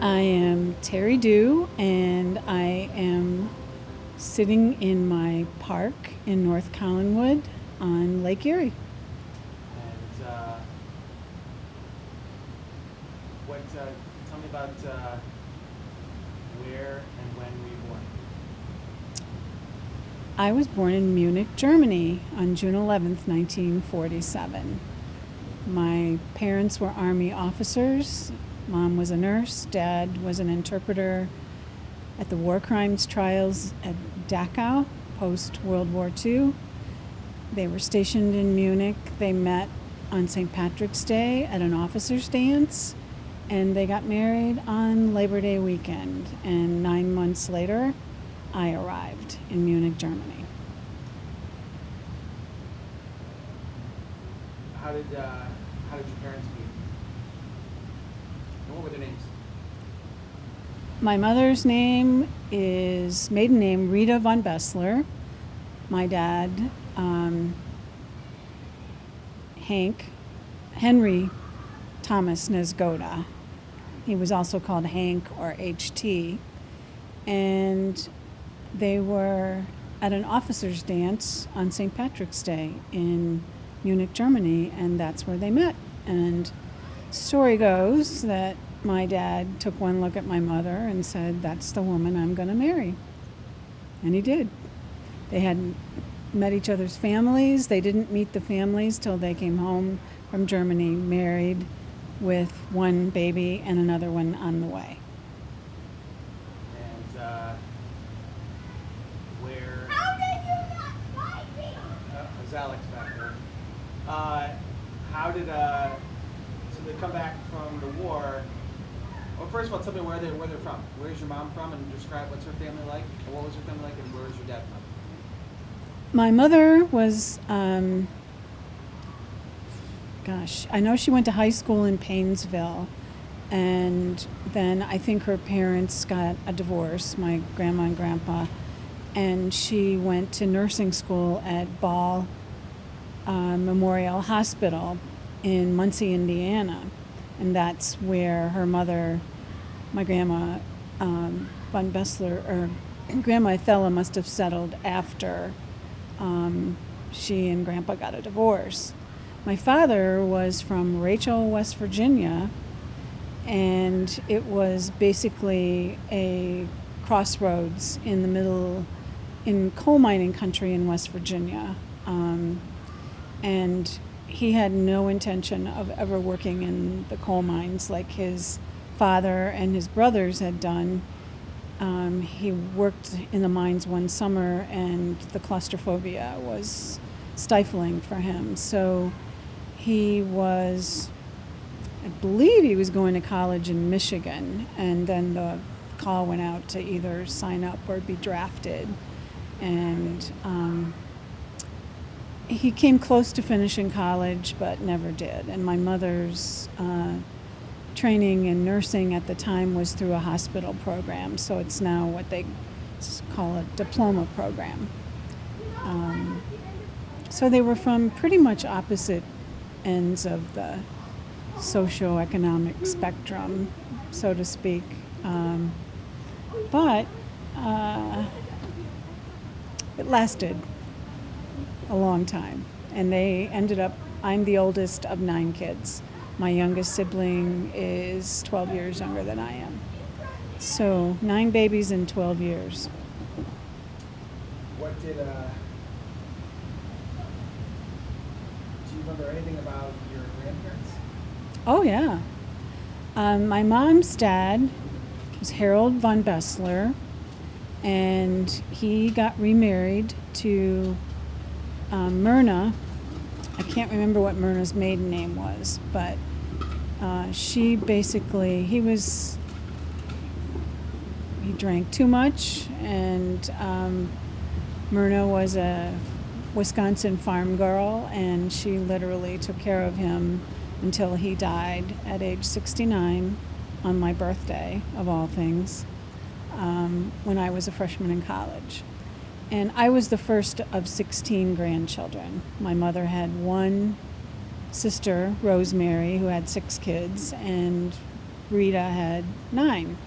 I am Teri and I am sitting in my park in North Collinwood on Lake Erie. And tell me about where and when were you born? I was born in Munich, Germany on June 11th, 1947. My parents were Army officers. Mom was a nurse, Dad was an interpreter at the war crimes trials at Dachau post World War II. They were stationed in Munich. They met on St. Patrick's Day at an officers' dance, and they got married on Labor Day weekend. And 9 months later, I arrived in Munich, Germany. How did your parents meet? And what were their names? My mother's name is maiden name Rita von Bessler. My dad, Henry Thomas Nesgoda. He was also called Hank or HT. And they were at an officers' dance on St. Patrick's Day in Munich, Germany, and that's where they met. And story goes that my dad took one look at my mother and said, "That's the woman I'm going to marry." And he did. They hadn't met each other's families. They didn't meet the families till they came home from Germany, married with one baby and another one on the way. And where? How did you not find me? Is Alex back there? How did so they come back from the war? Well, first of all, tell me where they're from. Where's your mom from, and describe what's her family like, or what was her family like, and where is your dad from? My mother was, I know she went to high school in Paynesville, and then I think her parents got a divorce, my grandma and grandpa, and she went to nursing school at Ball Memorial Hospital in Muncie, Indiana, and that's where her mother, my grandma von Bessler, or Grandma Thella, must have settled after she and Grandpa got a divorce. My father was from Rachel, West Virginia, and it was basically a crossroads in the middle, in coal mining country in West Virginia. And he had no intention of ever working in the coal mines like his father and his brothers had done. He worked in the mines one summer, and the claustrophobia was stifling for him. So he was, I believe he was going to college in Michigan, and then the call went out to either sign up or be drafted. And he came close to finishing college, but never did. And my mother's training in nursing at the time was through a hospital program, so it's now what they call a diploma program. So they were from pretty much opposite ends of the socioeconomic spectrum, so to speak. But it lasted a long time, and they ended up, I'm the oldest of 9 kids. My youngest sibling is 12 years younger than I am. So 9 babies in 12 years. What did, do you remember anything about your grandparents? Oh, yeah. My mom's dad was Harold von Bessler, and he got remarried to Myrna. I can't remember what Myrna's maiden name was, but she basically, he drank too much, and Myrna was a Wisconsin farm girl, and she literally took care of him until he died at age 69 on my birthday, of all things, when I was a freshman in college. And I was the first of 16 grandchildren. My mother had one sister, Rosemary, who had 6 kids, and Rita had 9.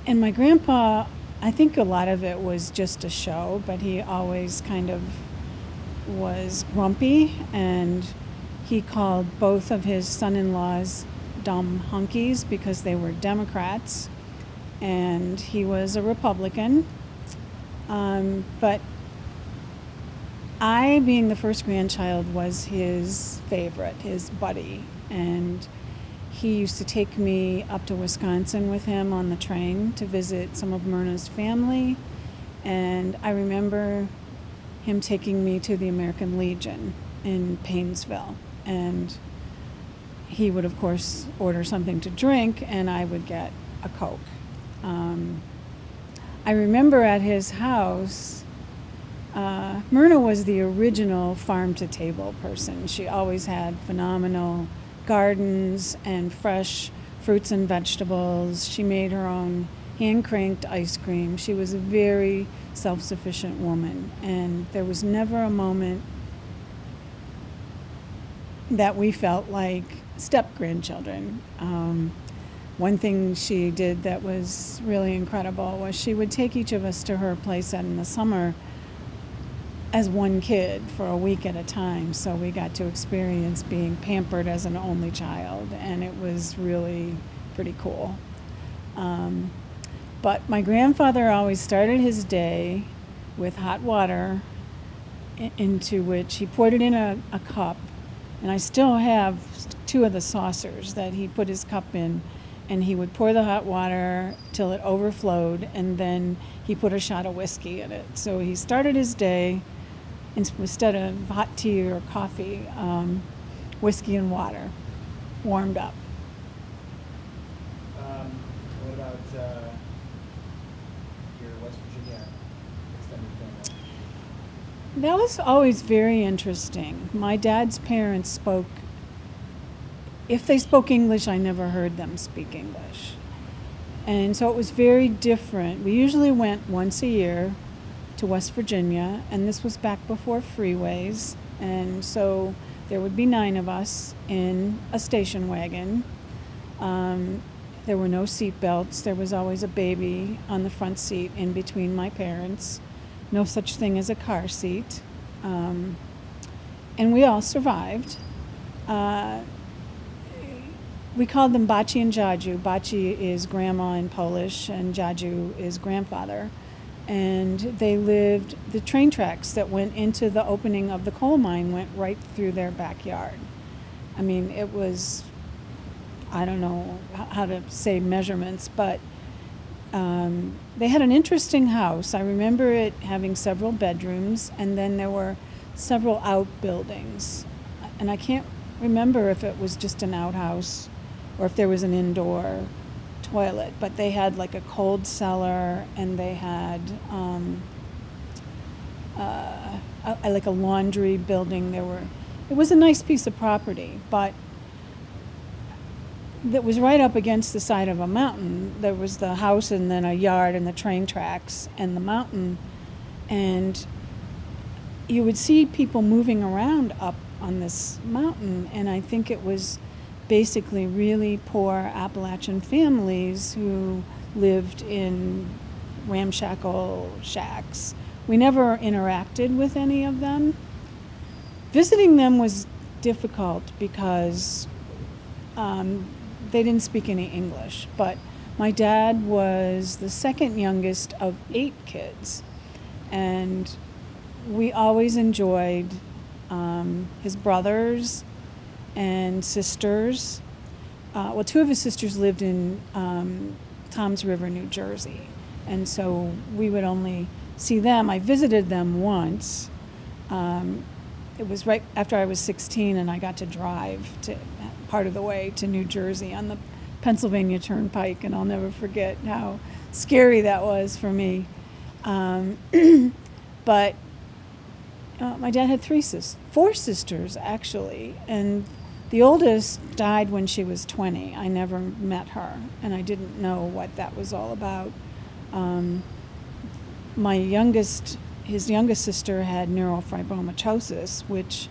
And my grandpa, I think a lot of it was just a show, but he always kind of was grumpy, and he called both of his son-in-laws dumb hunkies because they were Democrats, and he was a Republican. But I, being the first grandchild, was his favorite, his buddy, and he used to take me up to Wisconsin with him on the train to visit some of Myrna's family, and I remember him taking me to the American Legion in Paynesville, and he would, of course, order something to drink, and I would get a Coke. I remember at his house, Myrna was the original farm-to-table person. She always had phenomenal gardens and fresh fruits and vegetables. She made her own hand-cranked ice cream. She was a very self-sufficient woman, and there was never a moment that we felt like step-grandchildren. One thing she did that was really incredible was she would take each of us to her playset in the summer as one kid for a week at a time, so we got to experience being pampered as an only child, and it was really pretty cool. But my grandfather always started his day with hot water into which he poured it in a cup, and I still have 2 of the saucers that he put his cup in, and he would pour the hot water till it overflowed, and then he put a shot of whiskey in it. So he started his day, instead of hot tea or coffee, whiskey and water, warmed up. What about your West Virginia extended family? That was always very interesting. My dad's parents spoke, if they spoke English, I never heard them speak English. And so it was very different. We usually went once a year to West Virginia, and this was back before freeways. And so there would be 9 of us in a station wagon. There were no seat belts. There was always a baby on the front seat in between my parents. No such thing as a car seat. And we all survived. We called them Baci and Jaju. Baci is grandma in Polish, and Jaju is grandfather. And they lived, the train tracks that went into the opening of the coal mine went right through their backyard. I mean, it was, I don't know how to say measurements, but they had an interesting house. I remember it having several bedrooms, and then there were several outbuildings. And I can't remember if it was just an outhouse or if there was an indoor toilet, but they had like a cold cellar, and they had like a laundry building. It was a nice piece of property, but that was right up against the side of a mountain. There was the house and then a yard and the train tracks and the mountain, and you would see people moving around up on this mountain, and I think it was basically really poor Appalachian families who lived in ramshackle shacks. We never interacted with any of them. Visiting them was difficult because they didn't speak any English, but my dad was the second youngest of 8 kids, and we always enjoyed his brothers and sisters. 2 of his sisters lived in Toms River, New Jersey, and so we would only see them. I visited them once. It was right after I was 16, and I got to drive to part of the way to New Jersey on the Pennsylvania Turnpike, and I'll never forget how scary that was for me. But my dad had 4 sisters, actually, and the oldest died when she was 20. I never met her, and I didn't know what that was all about. His youngest sister had neurofibromatosis, which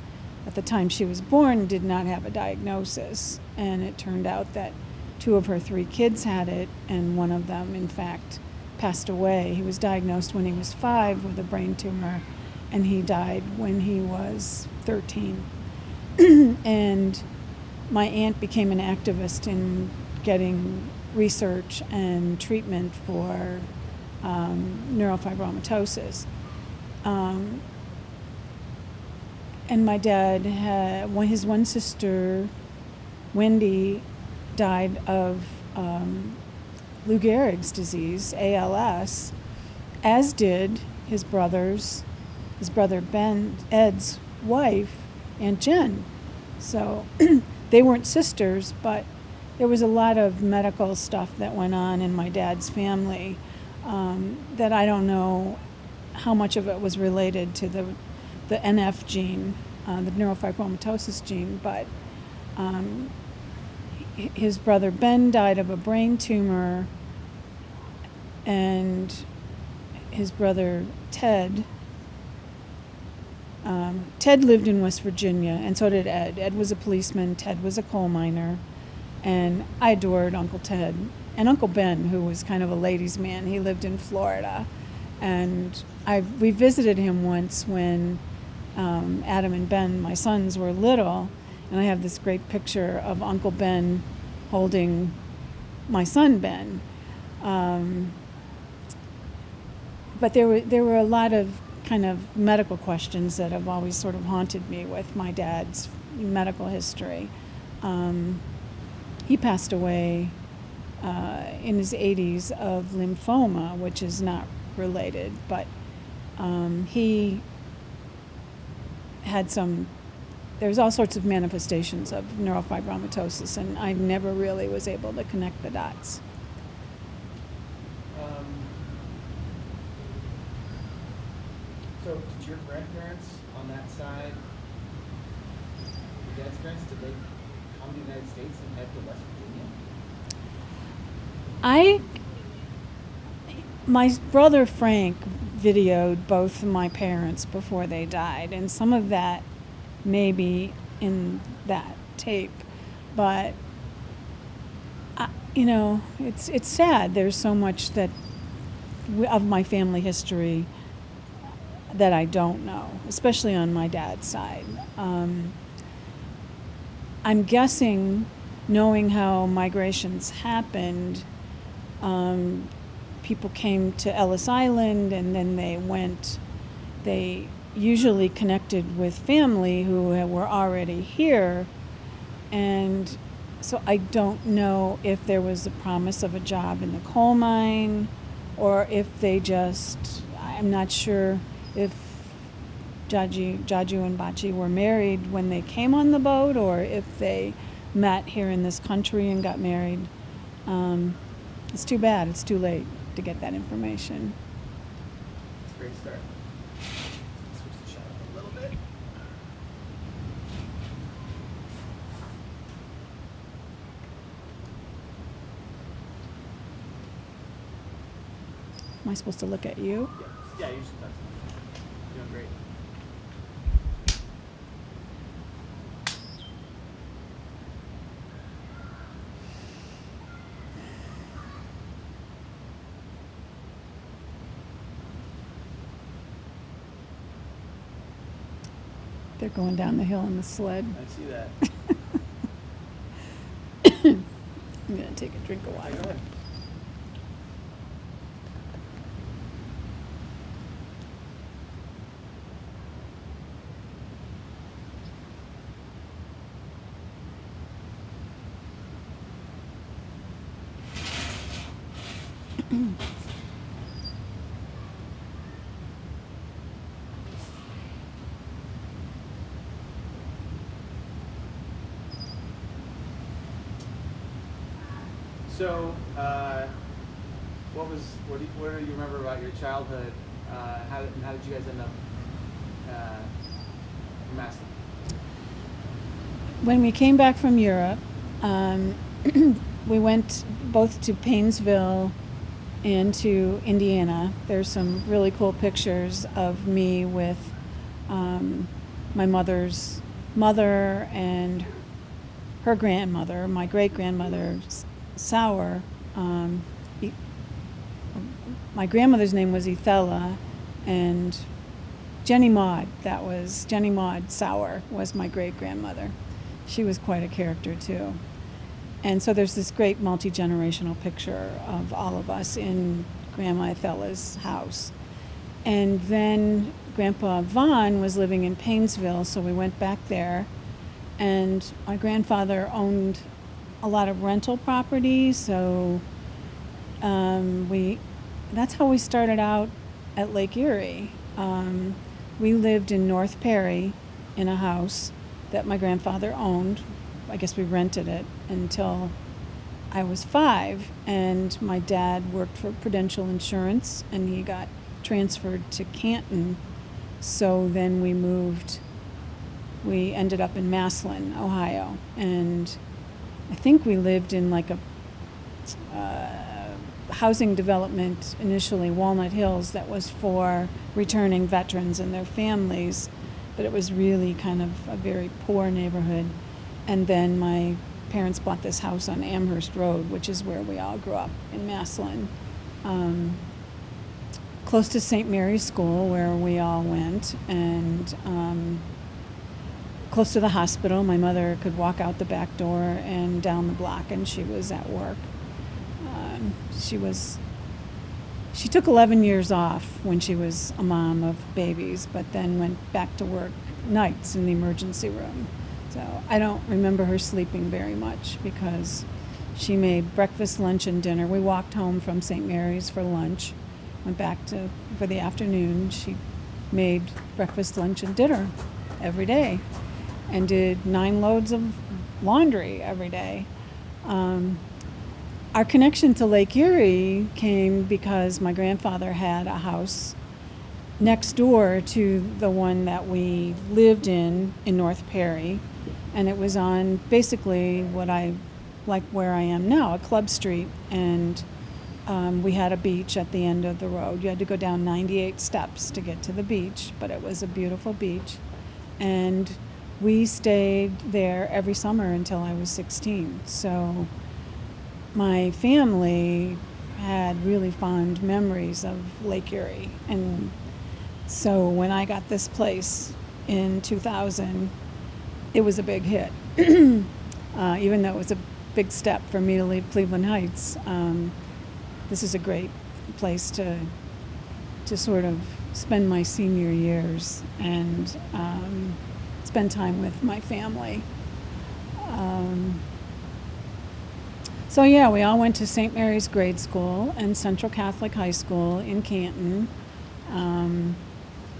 at the time she was born, did not have a diagnosis. And it turned out that 2 of her 3 kids had it, and one of them, in fact, passed away. He was diagnosed when he was 5 with a brain tumor, and he died when he was 13. And my aunt became an activist in getting research and treatment for neurofibromatosis. And my dad had his one sister, Wendy, died of Lou Gehrig's disease, ALS, as did his brother Ben, Ed's wife, Aunt Jen. So they weren't sisters, but there was a lot of medical stuff that went on in my dad's family that I don't know how much of it was related to the NF gene, the neurofibromatosis gene, but his brother Ben died of a brain tumor, and his brother Ted lived in West Virginia, and so did Ed. Ed was a policeman, Ted was a coal miner, and I adored Uncle Ted. And Uncle Ben, who was kind of a ladies' man, he lived in Florida. And we visited him once when Adam and Ben, my sons, were little, and I have this great picture of Uncle Ben holding my son Ben. But there were a lot of kind of medical questions that have always sort of haunted me with my dad's medical history. He passed away in his 80s of lymphoma, which is not related, but he had there's all sorts of manifestations of neurofibromatosis, and I never really was able to connect the dots. So did your grandparents on that side, your dad's parents, did they come to the United States and head to West Virginia? My brother Frank videoed both of my parents before they died, and some of that may be in that tape, but it's sad. There's so much of my family history that I don't know, especially on my dad's side. I'm guessing, knowing how migrations happened, people came to Ellis Island and then they usually connected with family who were already here. And so I don't know if there was a promise of a job in the coal mine, or if I'm not sure if Jaju and Bachi were married when they came on the boat, or if they met here in this country and got married. It's too bad. It's too late to get that information. It's a great start. Switch the shot up a little bit. Am I supposed to look at you? Yeah, you should touch it. You're doing great. They're going down the hill in the sled. I see that. I'm going to take a drink of Go water. ahead. So, what do you remember about your childhood? How did you guys end up in Massachusetts? When we came back from Europe, we went both to Painesville and to Indiana. There's some really cool pictures of me with my mother's mother and her grandmother, my great-grandmother, Sauer, E- my grandmother's name was Ethella, and Jenny Maud Sauer was my great-grandmother. She was quite a character too. And so there's this great multi-generational picture of all of us in Grandma Ethella's house. And then Grandpa Vaughn was living in Painesville, so we went back there. And my grandfather owned a lot of rental property, so that's how we started out at Lake Erie. We lived in North Perry in a house that my grandfather owned. I guess we rented it until I was 5, and my dad worked for Prudential Insurance, and he got transferred to Canton. So then we ended up in Massillon, Ohio, and I think we lived in like a housing development initially, Walnut Hills, that was for returning veterans and their families, but it was really kind of a very poor neighborhood. And then my parents bought this house on Amherst Road, which is where we all grew up in Massillon, close to St. Mary's School, where we all went, and close to the hospital. My mother could walk out the back door and down the block, and she was at work. She took 11 years off when she was a mom of babies, but then went back to work nights in the emergency room. So I don't remember her sleeping very much because she made breakfast, lunch, and dinner. We walked home from St. Mary's for lunch, went back for the afternoon. She made breakfast, lunch, and dinner every day and did 9 loads of laundry every day. Our connection to Lake Erie came because my grandfather had a house next door to the one that we lived in North Perry, and it was on basically where I am now, a club street, and we had a beach at the end of the road. You had to go down 98 steps to get to the beach, but it was a beautiful beach, and we stayed there every summer until I was 16. So my family had really fond memories of Lake Erie, and so when I got this place in 2000, it was a big hit. Even though it was a big step for me to leave Cleveland Heights, this is a great place to sort of spend my senior years and spend time with my family. So yeah, we all went to St. Mary's Grade School and Central Catholic High School in Canton.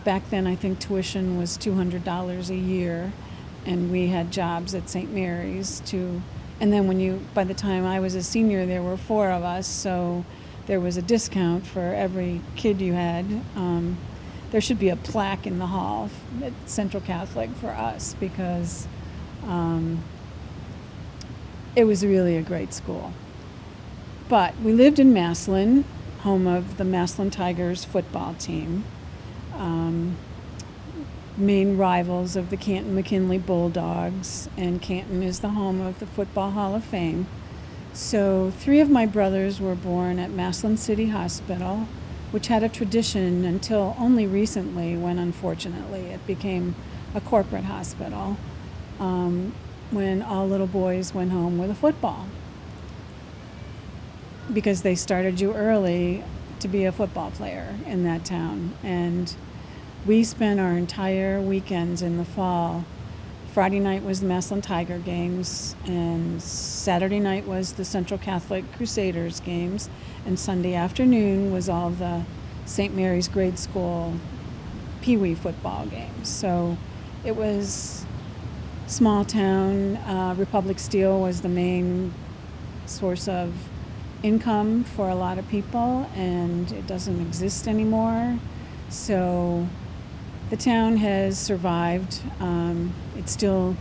Back then, I think tuition was $200 a year, and we had jobs at St. Mary's too. And then by the time I was a senior, there were 4 of us, so there was a discount for every kid you had. There should be a plaque in the hall at Central Catholic for us because it was really a great school. But we lived in Massillon, home of the Massillon Tigers football team, main rivals of the Canton McKinley Bulldogs, and Canton is the home of the Football Hall of Fame. So 3 of my brothers were born at Massillon City Hospital, which had a tradition until only recently when, unfortunately, it became a corporate hospital, when all little boys went home with a football because they started you early to be a football player in that town. And we spent our entire weekends in the fall. Friday night was the Massillon Tiger games, and Saturday night was the Central Catholic Crusaders games, and Sunday afternoon was all the St. Mary's Grade School Pee Wee football games. So it was small town. Republic Steel was the main source of income for a lot of people, and it doesn't exist anymore. So the town has survived. It's still,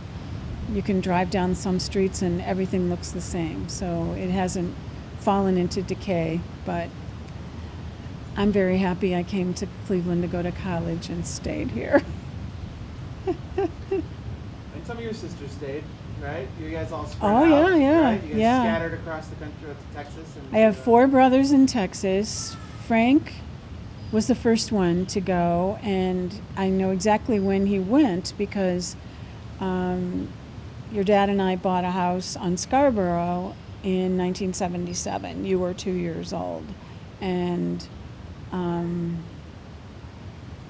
you can drive down some streets and everything looks the same. So it hasn't fallen into decay, but I'm very happy I came to Cleveland to go to college and stayed here. some of your sisters stayed, right? You guys all spread Oh, out, yeah, yeah, right? You guys yeah. scattered across the country to Texas. And, I have 4 brothers in Texas. Frank was the first one to go, and I know exactly when he went because your dad and I bought a house on Scarborough in 1977. You were 2 years old, and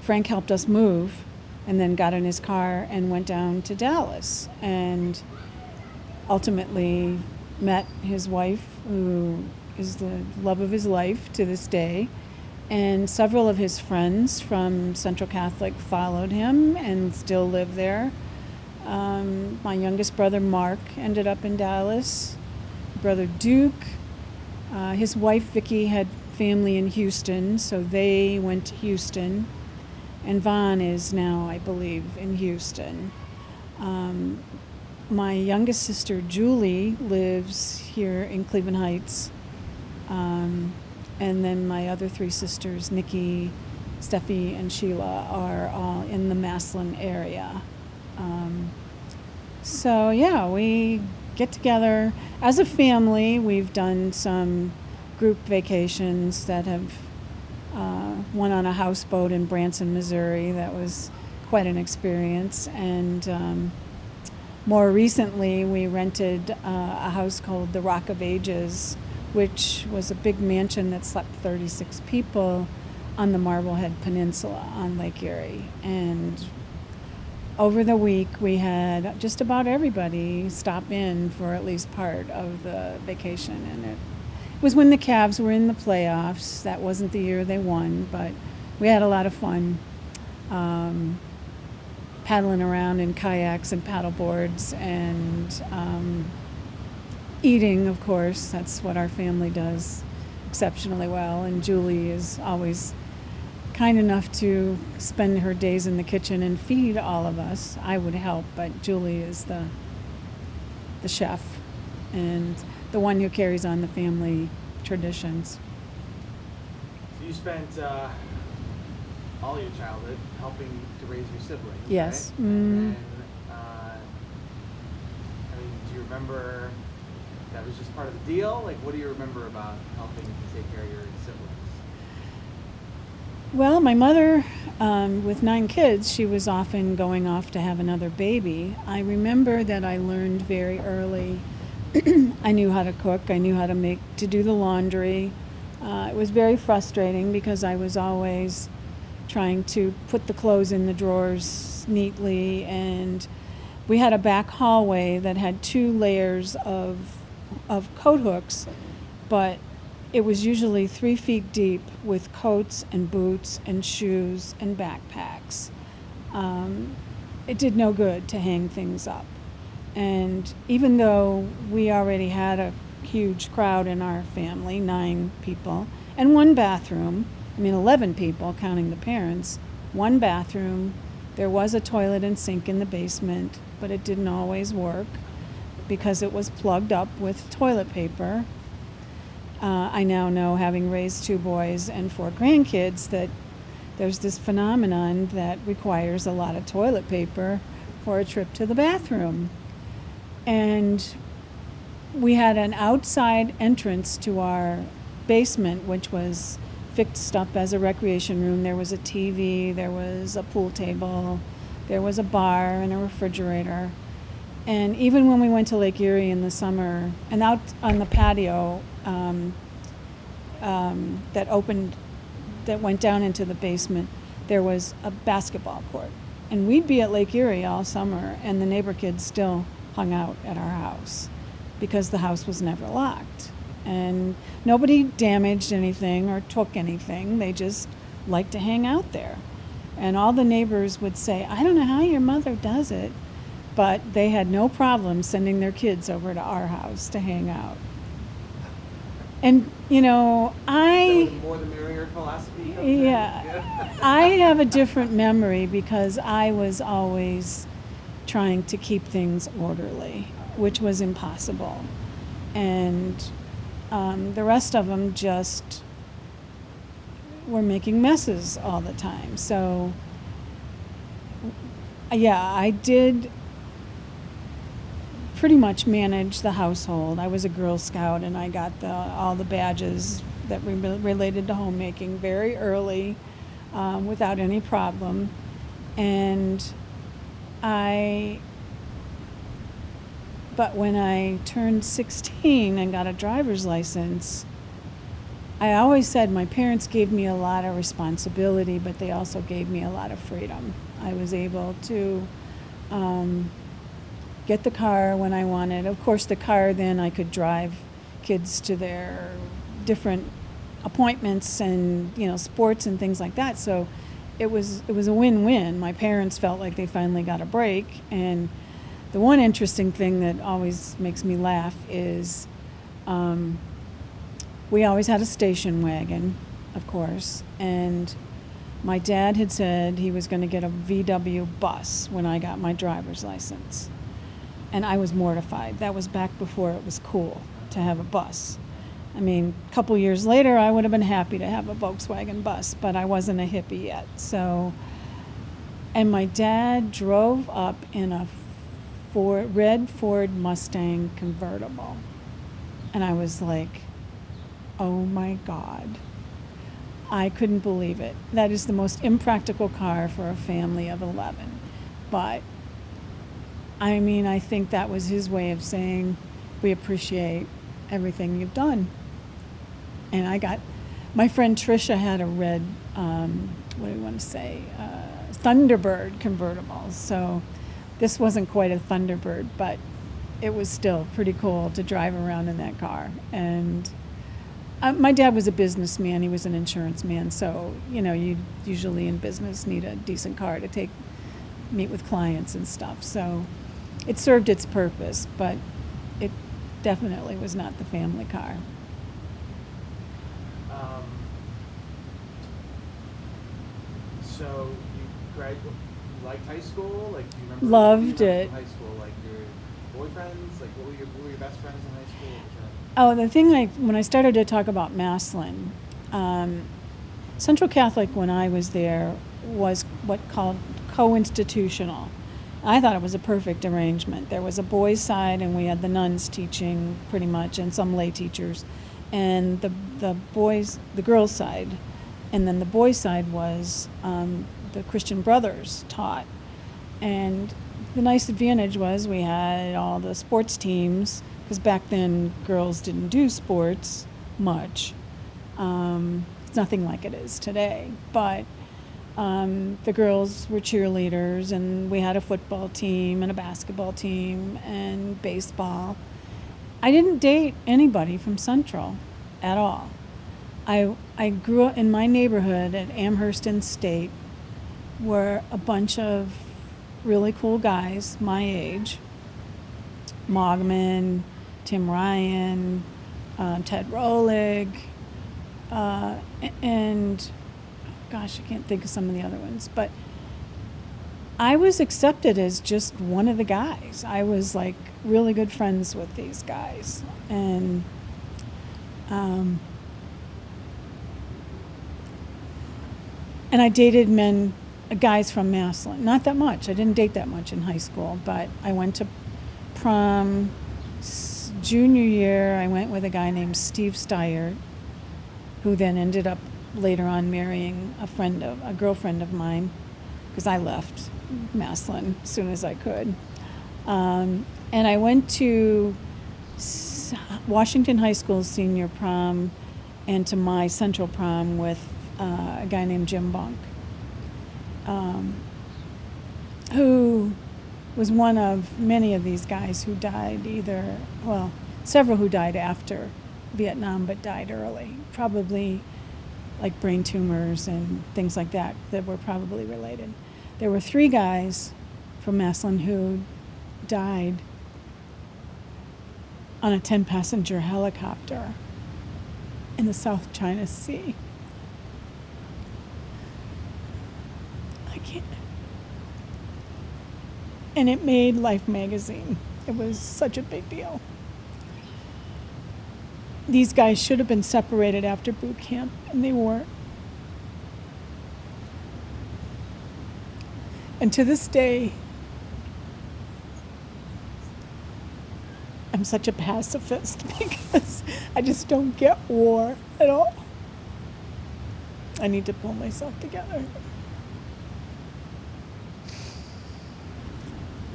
Frank helped us move and then got in his car and went down to Dallas and ultimately met his wife, who is the love of his life to this day. And several of his friends from Central Catholic followed him and still live there. My youngest brother, Mark, ended up in Dallas. Brother Duke, his wife, Vicky, had family in Houston, so they went to Houston. And Vaughn is now, I believe, in Houston. My youngest sister, Julie, lives here in Cleveland Heights. And then my other 3 sisters, Nikki, Steffi, and Sheila, are all in the Maslin area. So, yeah, we get together as a family. We've done some group vacations that have one on a houseboat in Branson, Missouri. That was quite an experience. And more recently, we rented a house called the Rock of Ages, which was a big mansion that slept 36 people on the Marblehead Peninsula on Lake Erie. And over the week, we had just about everybody stop in for at least part of the vacation. And it was when the Cavs were in the playoffs. That wasn't the year they won, but we had a lot of fun paddling around in kayaks and paddle boards and eating, of course. That's what our family does exceptionally well. And Julie is always kind enough to spend her days in the kitchen and feed all of us. I would help, but Julie is the chef and the one who carries on the family traditions. So you spent all your childhood helping to raise your siblings, Yes. right? And I mean, do you remember that was just part of the deal? Like, what do you remember about helping to take care of your siblings? Well, my mother, with 9 kids, she was often going off to have another baby. I remember that I learned very early. I knew how to cook. I knew how to do the laundry. It was very frustrating because I was always trying to put the clothes in the drawers neatly, and we had a back hallway that had 2 layers of coat hooks, but it was usually 3 feet deep with coats and boots and shoes and backpacks. It did no good to hang things up. And even though we already had a huge crowd in our family, 9 people, and 1 bathroom, 11 people counting the parents, 1 bathroom, there was a toilet and sink in the basement, but it didn't always work because it was plugged up with toilet paper. I now know, having raised 2 boys and 4 grandkids, that there's this phenomenon that requires a lot of toilet paper for a trip to the bathroom. And we had an outside entrance to our basement, which was fixed up as a recreation room. There was a TV, there was a pool table, there was a bar and a refrigerator. And even when we went to Lake Erie in the summer, and out on the patio that went down into the basement, there was a basketball court. And we'd be at Lake Erie all summer, and the neighbor kids still hung out at our house because the house was never locked. And nobody damaged anything or took anything. They just liked to hang out there. And all the neighbors would say, "I don't know how your mother does it," but they had no problem sending their kids over to our house to hang out. And, That was a more the merrier philosophy. yeah, I have a different memory because I was always trying to keep things orderly, which was impossible. And the rest of them just were making messes all the time. So, yeah, I did pretty much managed the household. I was a Girl Scout, and I got all the badges that related to homemaking very early, without any problem. And but when I turned 16 and got a driver's license, I always said my parents gave me a lot of responsibility, but they also gave me a lot of freedom. I was able to get the car when I wanted. Of course, the car, then I could drive kids to their different appointments and, sports and things like that. So it was a win-win. My parents felt like they finally got a break. And the one interesting thing that always makes me laugh is we always had a station wagon, of course, and my dad had said he was going to get a VW bus when I got my driver's license. And I was mortified. That was back before it was cool to have a bus. I mean, a couple years later, I would have been happy to have a Volkswagen bus, but I wasn't a hippie yet. So, and my dad drove up in a red Ford Mustang convertible. And I was like, oh my God. I couldn't believe it. That is the most impractical car for a family of 11. But I mean, I think that was his way of saying, we appreciate everything you've done. And my friend Trisha had a red, what do you want to say, Thunderbird convertible. So this wasn't quite a Thunderbird, but it was still pretty cool to drive around in that car. And my dad was a businessman. He was an insurance man. So, you usually in business need a decent car to meet with clients and stuff. So it served its purpose, but it definitely was not the family car. So you liked high school? Like, do you remember? Loved it. High school, like your boyfriends? Like, what were your best friends in high school? Oh, the thing, when I started to talk about Maslin, Central Catholic, when I was there, was what called co-institutional. I thought it was a perfect arrangement. There was a boys' side, and we had the nuns teaching pretty much, and some lay teachers, and the girls' side, and then the boys' side was the Christian Brothers taught. And the nice advantage was we had all the sports teams, because back then girls didn't do sports much. It's nothing like it is today, but the girls were cheerleaders, and we had a football team and a basketball team and baseball. I didn't date anybody from Central at all. I grew up in my neighborhood at Amherst and State, were a bunch of really cool guys my age. Mogman, Tim Ryan, Ted Rolig, and gosh, I can't think of some of the other ones, but I was accepted as just one of the guys. I was like really good friends with these guys, and I dated guys from Maslin. Not that much. I didn't date that much in high school, but I went to prom junior year. I went with a guy named Steve Steyer, who then ended up later on marrying a girlfriend of mine, because I left Maslin as soon as I could. And I went to Washington High School senior prom and to my Central prom with a guy named Jim Bunk, who was one of many of these guys who died several who died after Vietnam but died early, probably like brain tumors and things like that were probably related. There were 3 guys from Maslin who died on a 10-passenger helicopter in the South China Sea. I can't. And it made Life magazine. It was such a big deal. These guys should have been separated after boot camp, and they weren't. And to this day, I'm such a pacifist because I just don't get war at all. I need to pull myself together.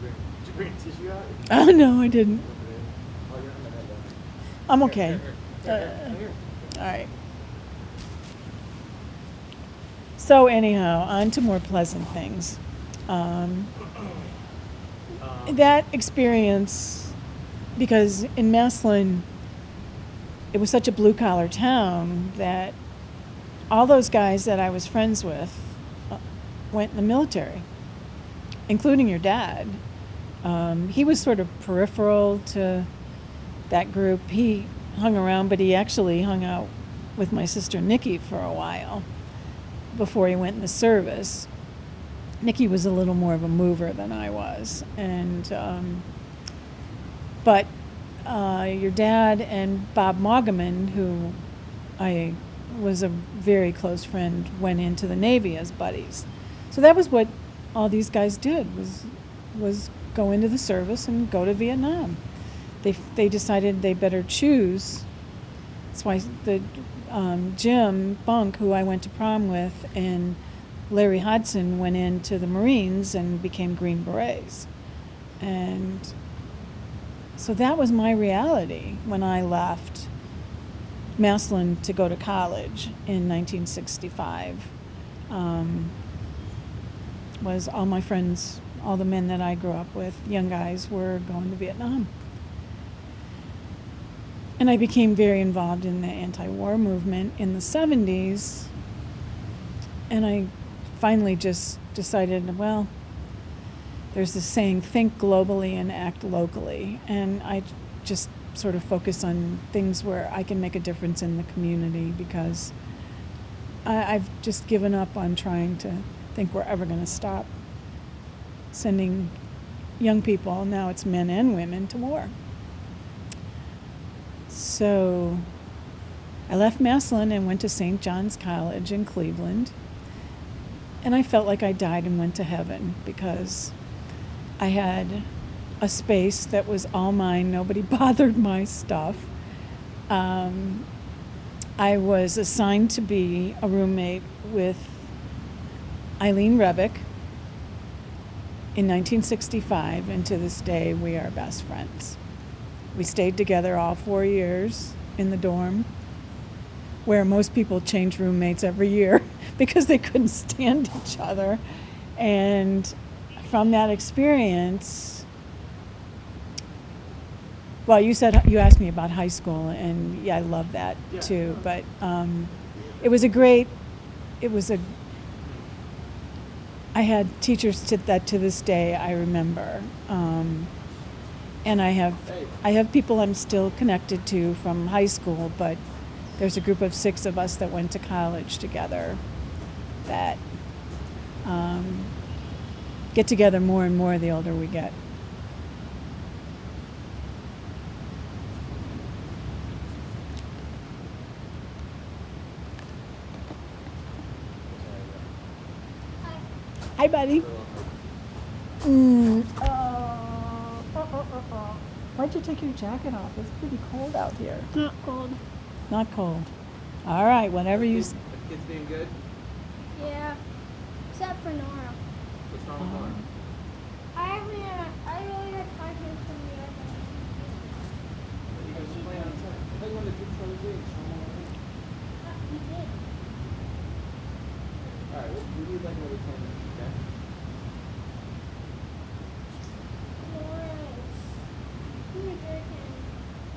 Did you bring a tissue out? Oh, no, I didn't. Oh, you're not gonna have I'm okay. that. Here. All right. So anyhow, on to more pleasant things. That experience, because in Maslin, it was such a blue-collar town that all those guys that I was friends with went in the military, including your dad. He was sort of peripheral to that group. He hung around, but he actually hung out with my sister Nikki for a while before he went in the service. Nikki was a little more of a mover than I was, and but your dad and Bob Moggeman, who I was a very close friend, went into the Navy as buddies. So that was what all these guys did, was go into the service and go to Vietnam. They decided they better choose. That's why the Jim Bunk, who I went to prom with, and Larry Hodson went into the Marines and became Green Berets. And so that was my reality when I left Maslin to go to college in 1965. Was all my friends, all the men that I grew up with, young guys, were going to Vietnam. And I became very involved in the anti-war movement in the 70s. And I finally just decided, well, there's this saying, think globally and act locally. And I just sort of focus on things where I can make a difference in the community, because I've just given up on trying to think we're ever going to stop sending young people, now it's men and women, to war. So I left Maslin and went to St. John's College in Cleveland. And I felt like I died and went to heaven, because I had a space that was all mine. Nobody bothered my stuff. I was assigned to be a roommate with Eileen Rebick in 1965, and to this day we are best friends. We stayed together all 4 years in the dorm, where most people change roommates every year because they couldn't stand each other. And from that experience, well, you asked me about high school, and yeah, I love that too. But I had teachers that to this day I remember. And I have people I'm still connected to from high school, but there's a group of 6 of us that went to college together that get together more and more the older we get. Hi, buddy. Why'd you take your jacket off? It's pretty cold out here. Not cold. Not cold. All right, whatever you... The kids being good? Yeah. Except for Nora. What's wrong with Nora? I really had confidence in the other. You guys are playing outside. I thought you wanted to do Charlie Day. He did. Alright, we need like another 10 minutes, okay? Nora is teenager, and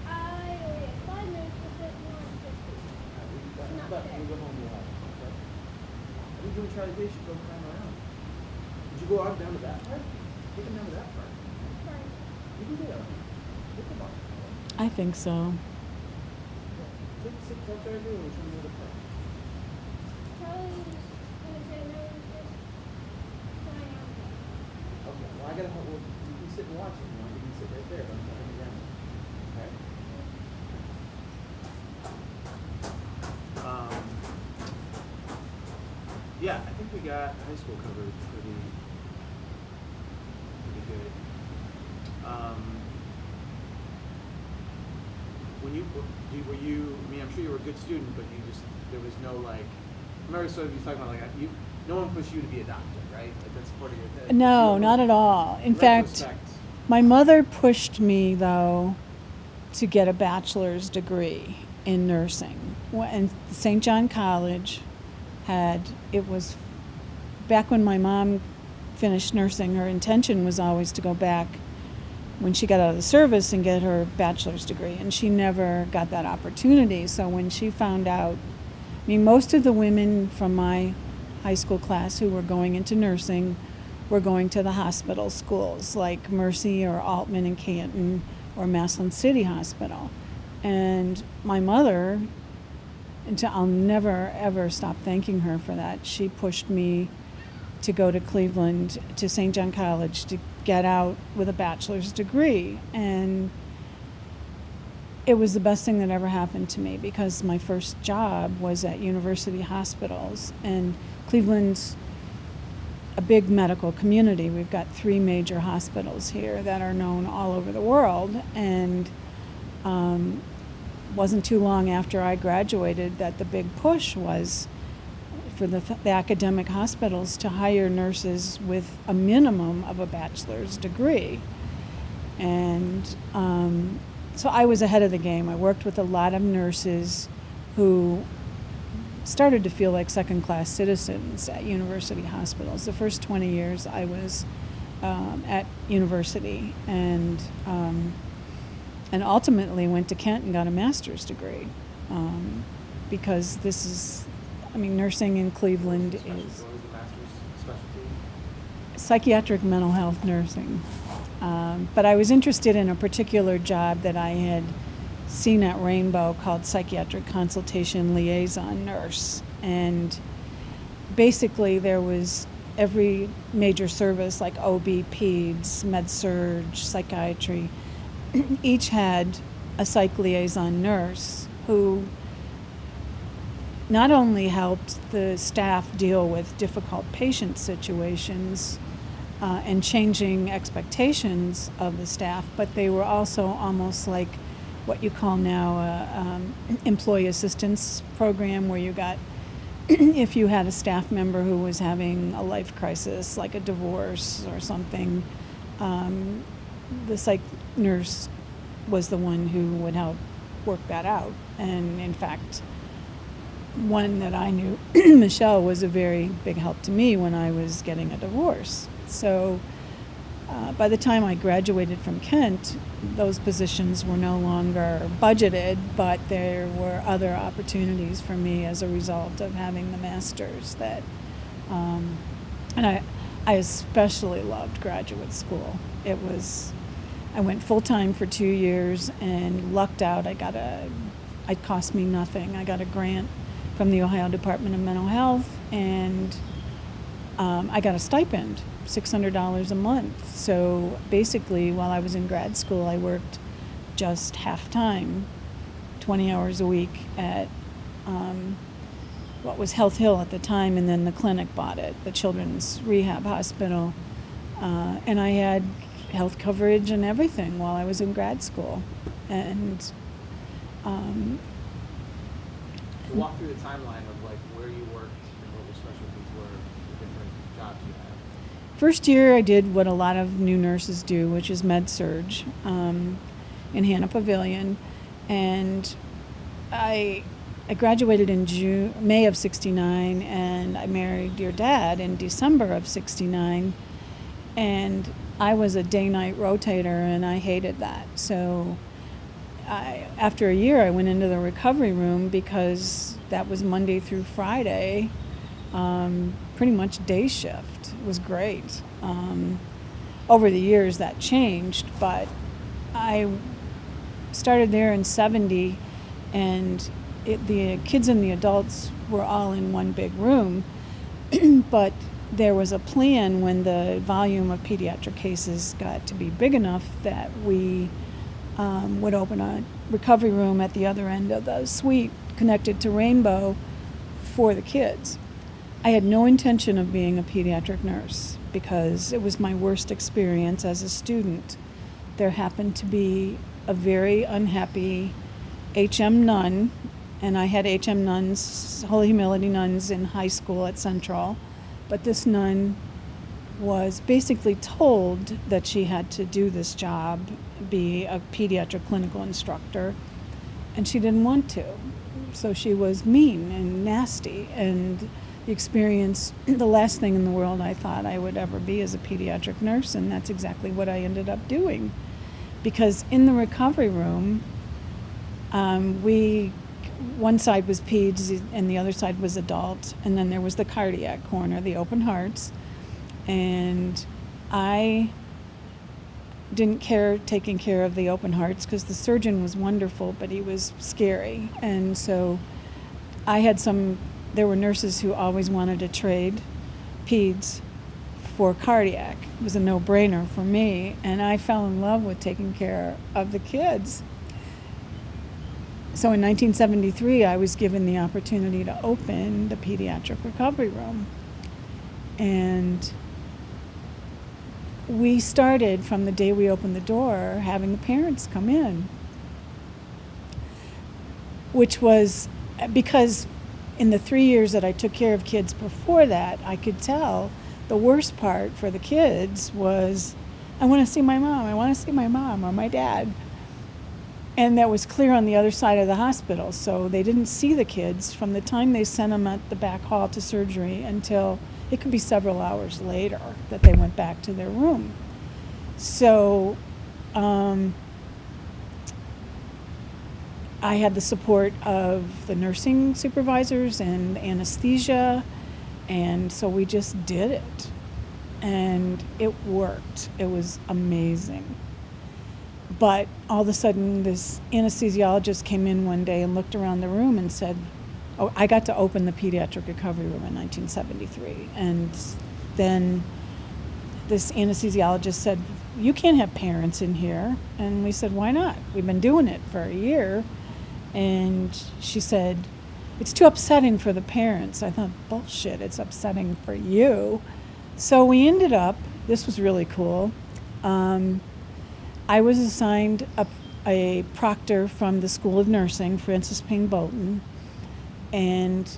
I only had 5 minutes with it. Nora is 50. Alright, we Not got fair. we go home, we'll have it, okay? What are you doing Charlie Day? You should go climb around. Did you go out down to that part? Take him down to that part. Fine. You can do that. Take him off. I think so. Take 6 up there, and we'll show you the park. Charlie's gonna say no, he's just flying out there. Okay, well, I gotta help. Well, you can sit and watch it. You know, you can sit right there. Don't turn it around. Okay. Yeah, I think we got high school covered pretty good. were you? I mean, I'm sure you were a good student, but there was no like. I remember sort of you talking about like no one pushed you to be a doctor, right? Like that's part of your. No, not at all. In fact, my mother pushed me though to get a bachelor's degree in nursing. And St. John College it was back when my mom finished nursing, her intention was always to go back when she got out of the service and get her bachelor's degree, and she never got that opportunity. So when she found out, I mean, most of the women from my high school class who were going into nursing were going to the hospital schools like Mercy or Altman in Canton or Massillon City Hospital. And my mother, I'll never ever stop thanking her for that. She pushed me to go to Cleveland, to St. John College, to get out with a bachelor's degree. And it was the best thing that ever happened to me because my first job was at university hospitals. And Cleveland's a big medical community. We've got 3 major hospitals here that are known all over the world. And wasn't too long after I graduated that the big push was for the academic hospitals to hire nurses with a minimum of a bachelor's degree. And so I was ahead of the game. I worked with a lot of nurses who started to feel like second-class citizens at university hospitals. The first 20 years I was at university and ultimately went to Kent and got a master's degree because this is, I mean, nursing in Cleveland is What was the master's specialty? psychiatric mental health nursing. But I was interested in a particular job that I had seen at Rainbow called psychiatric consultation liaison nurse. And basically there was every major service like OB, peds, med-surg, psychiatry, each had a psych liaison nurse who not only helped the staff deal with difficult patient situations and changing expectations of the staff, but they were also almost like what you call now a employee assistance program, where you got, if you had a staff member who was having a life crisis, like a divorce or something, the psych nurse was the one who would help work that out. And in fact, one that I knew, Michelle, was a very big help to me when I was getting a divorce. So by the time I graduated from Kent, those positions were no longer budgeted, but there were other opportunities for me as a result of having the master's. And I especially loved graduate school. I went full-time for 2 years and lucked out. It cost me nothing. I got a grant from the Ohio Department of Mental Health, and I got a stipend, $600 a month. So basically, while I was in grad school, I worked just half-time, 20 hours a week at what was Health Hill at the time, and then the clinic bought it, the Children's Rehab Hospital. And I had health coverage and everything while I was in grad school. And walk through the timeline of like where you worked and what your specialties were, the different jobs you had. First year I did what a lot of new nurses do, which is med-surg in Hannah Pavilion. And I graduated in May of 69, and I married your dad in December of 69. And I was a day-night rotator, and I hated that. So after a year, I went into the recovery room because that was Monday through Friday, pretty much day shift. It was great. Over the years, that changed, but I started there in 70, and the kids and the adults were all in one big room, but there was a plan when the volume of pediatric cases got to be big enough that we would open a recovery room at the other end of the suite connected to Rainbow for the kids. I had no intention of being a pediatric nurse because it was my worst experience as a student. There happened to be a very unhappy HM nun, and I had HM nuns, Holy Humility nuns in high school at Central, but this nun was basically told that she had to do this job, be a pediatric clinical instructor, and she didn't want to. So she was mean and nasty, and the experience, the last thing in the world I thought I would ever be is a pediatric nurse, and that's exactly what I ended up doing. Because in the recovery room, one side was peds and the other side was adult, and then there was the cardiac corner, the open hearts, and I didn't care taking care of the open hearts because the surgeon was wonderful, but he was scary. And so there were nurses who always wanted to trade peds for cardiac. It was a no-brainer for me, and I fell in love with taking care of the kids. So in 1973, I was given the opportunity to open the pediatric recovery room. And we started from the day we opened the door having the parents come in, which was because in the 3 years that I took care of kids before that, I could tell the worst part for the kids was, I want to see my mom, I want to see my mom or my dad. And that was clear on the other side of the hospital, so they didn't see the kids from the time they sent them at the back hall to surgery until it could be several hours later that they went back to their room. So I had the support of the nursing supervisors and anesthesia, and so we just did it. And it worked. It was amazing. But all of a sudden, this anesthesiologist came in one day and looked around the room and said, oh, I got to open the pediatric recovery room in 1973. And then this anesthesiologist said, you can't have parents in here. And we said, why not? We've been doing it for a year. And she said, it's too upsetting for the parents. I thought, bullshit, it's upsetting for you. So we ended up, this was really cool. I was assigned a proctor from the School of Nursing, Francis Payne Bolton, and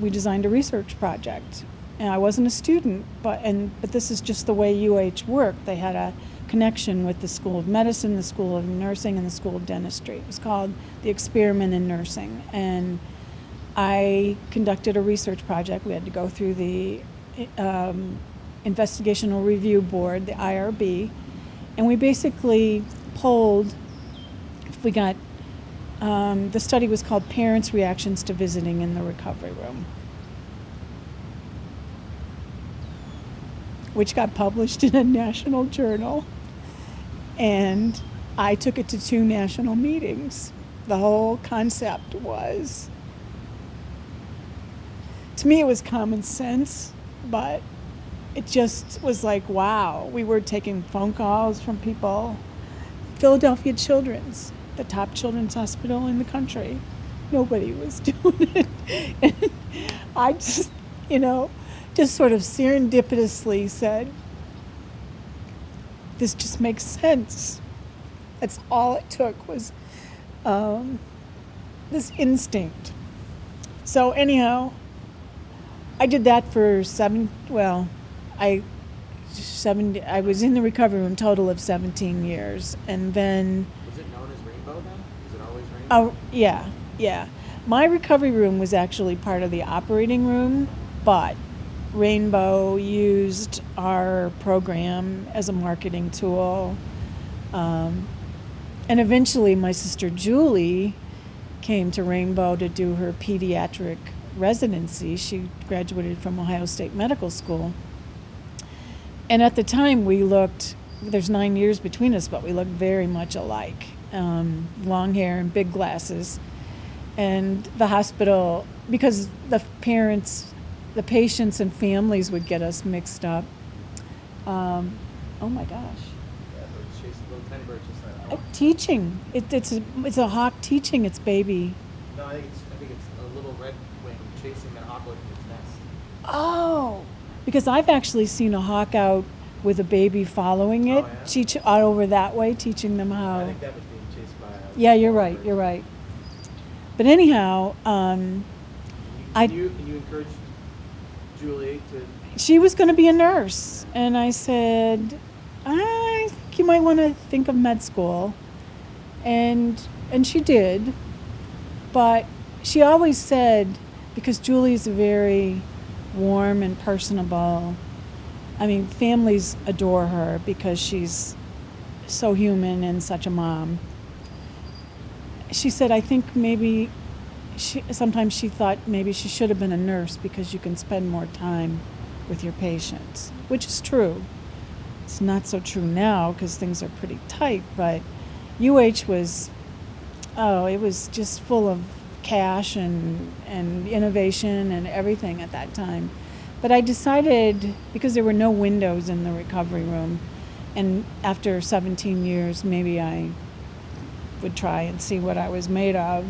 we designed a research project. And I wasn't a student, but this is just the way UH worked. They had a connection with the School of Medicine, the School of Nursing, and the School of Dentistry. It was called the Experiment in Nursing. And I conducted a research project. We had to go through the Investigational Review Board, the IRB, and we basically polled, we got, the study was called Parents' Reactions to Visiting in the Recovery Room, which got published in a national journal. And I took it to 2 national meetings. The whole concept was, to me it was common sense, but it just was like, wow. We were taking phone calls from people. Philadelphia Children's, the top children's hospital in the country. Nobody was doing it. And I just, just sort of serendipitously said, this just makes sense. That's all it took was this instinct. So anyhow, I did that for I was in the recovery room total of 17 years, and then... Was it known as Rainbow then? Was it always Rainbow? Oh, yeah. My recovery room was actually part of the operating room, but Rainbow used our program as a marketing tool. And eventually my sister Julie came to Rainbow to do her pediatric residency. She graduated from Ohio State Medical School. And at the time we looked, there's 9 years between us, but we looked very much alike. Long hair and big glasses. And the hospital, because the patients and families would get us mixed up. Oh my gosh. Yeah, birds chasing, little tiny birds just like, Teaching. It's a hawk teaching its baby. No, I think it's a little red wing chasing that hawk away from its nest. Oh, because I've actually seen a hawk out with a baby following it, Oh, yeah? teach out over that way, teaching them how. I think that was being chased by a Yeah, you're right. You're right. But anyhow, And I you encouraged Julie to. she was going to be a nurse, and I said, I think you might want to think of med school, and she did, but she always said, because Julie's very warm and personable. I mean, families adore her because she's so human and such a mom. She said, I think maybe sometimes she thought maybe she should have been a nurse because you can spend more time with your patients, which is true. It's not so true now because things are pretty tight, but UH was, it was just full of cash and innovation and everything at that time. But I decided, because there were no windows in the recovery room, and after 17 years, maybe I would try and see what I was made of.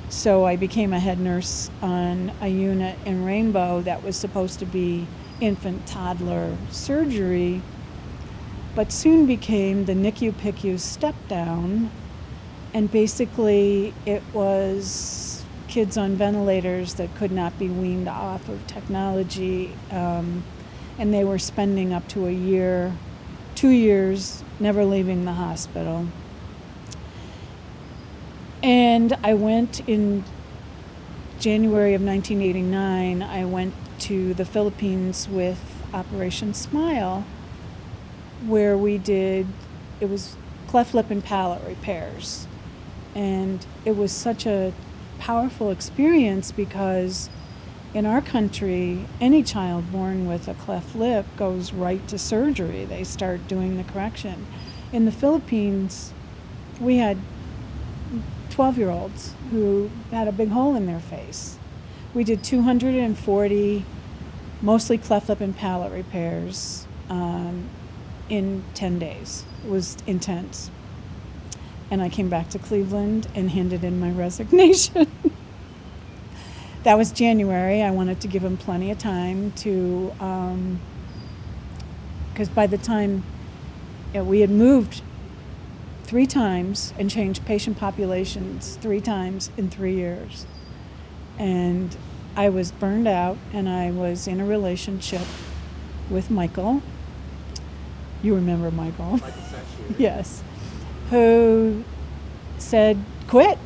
So I became a head nurse on a unit in Rainbow that was supposed to be infant toddler surgery, but soon became the NICU PICU step down, and basically it was kids on ventilators that could not be weaned off of technology, and they were spending up to a year, 2 years, never leaving the hospital. And I went in January of 1989, I went to the Philippines with Operation Smile, where it was cleft lip and palate repairs. And it was such a powerful experience because in our country, any child born with a cleft lip goes right to surgery. They start doing the correction. In the Philippines, we had 12-year-olds who had a big hole in their face. We did 240, mostly cleft lip and palate repairs in 10 days. It was intense. And I came back to Cleveland and handed in my resignation. That was January. I wanted to give him plenty of time to, because by the time we had moved 3 times and changed patient populations 3 times in 3 years. And I was burned out, and I was in a relationship with Michael. You remember Michael? Michael Sachs. Yes. Who said, quit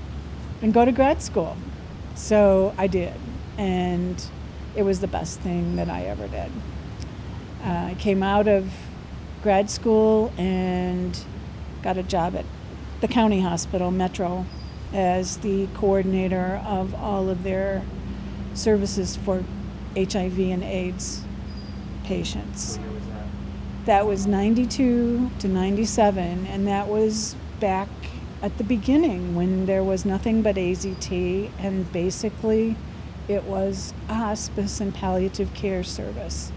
and go to grad school. So I did, and it was the best thing that I ever did. I came out of grad school and got a job at the county hospital, Metro, as the coordinator of all of their services for HIV and AIDS patients. What year was that? That was 92 to 97, and that was back at the beginning when there was nothing but AZT, and basically it was a hospice and palliative care service.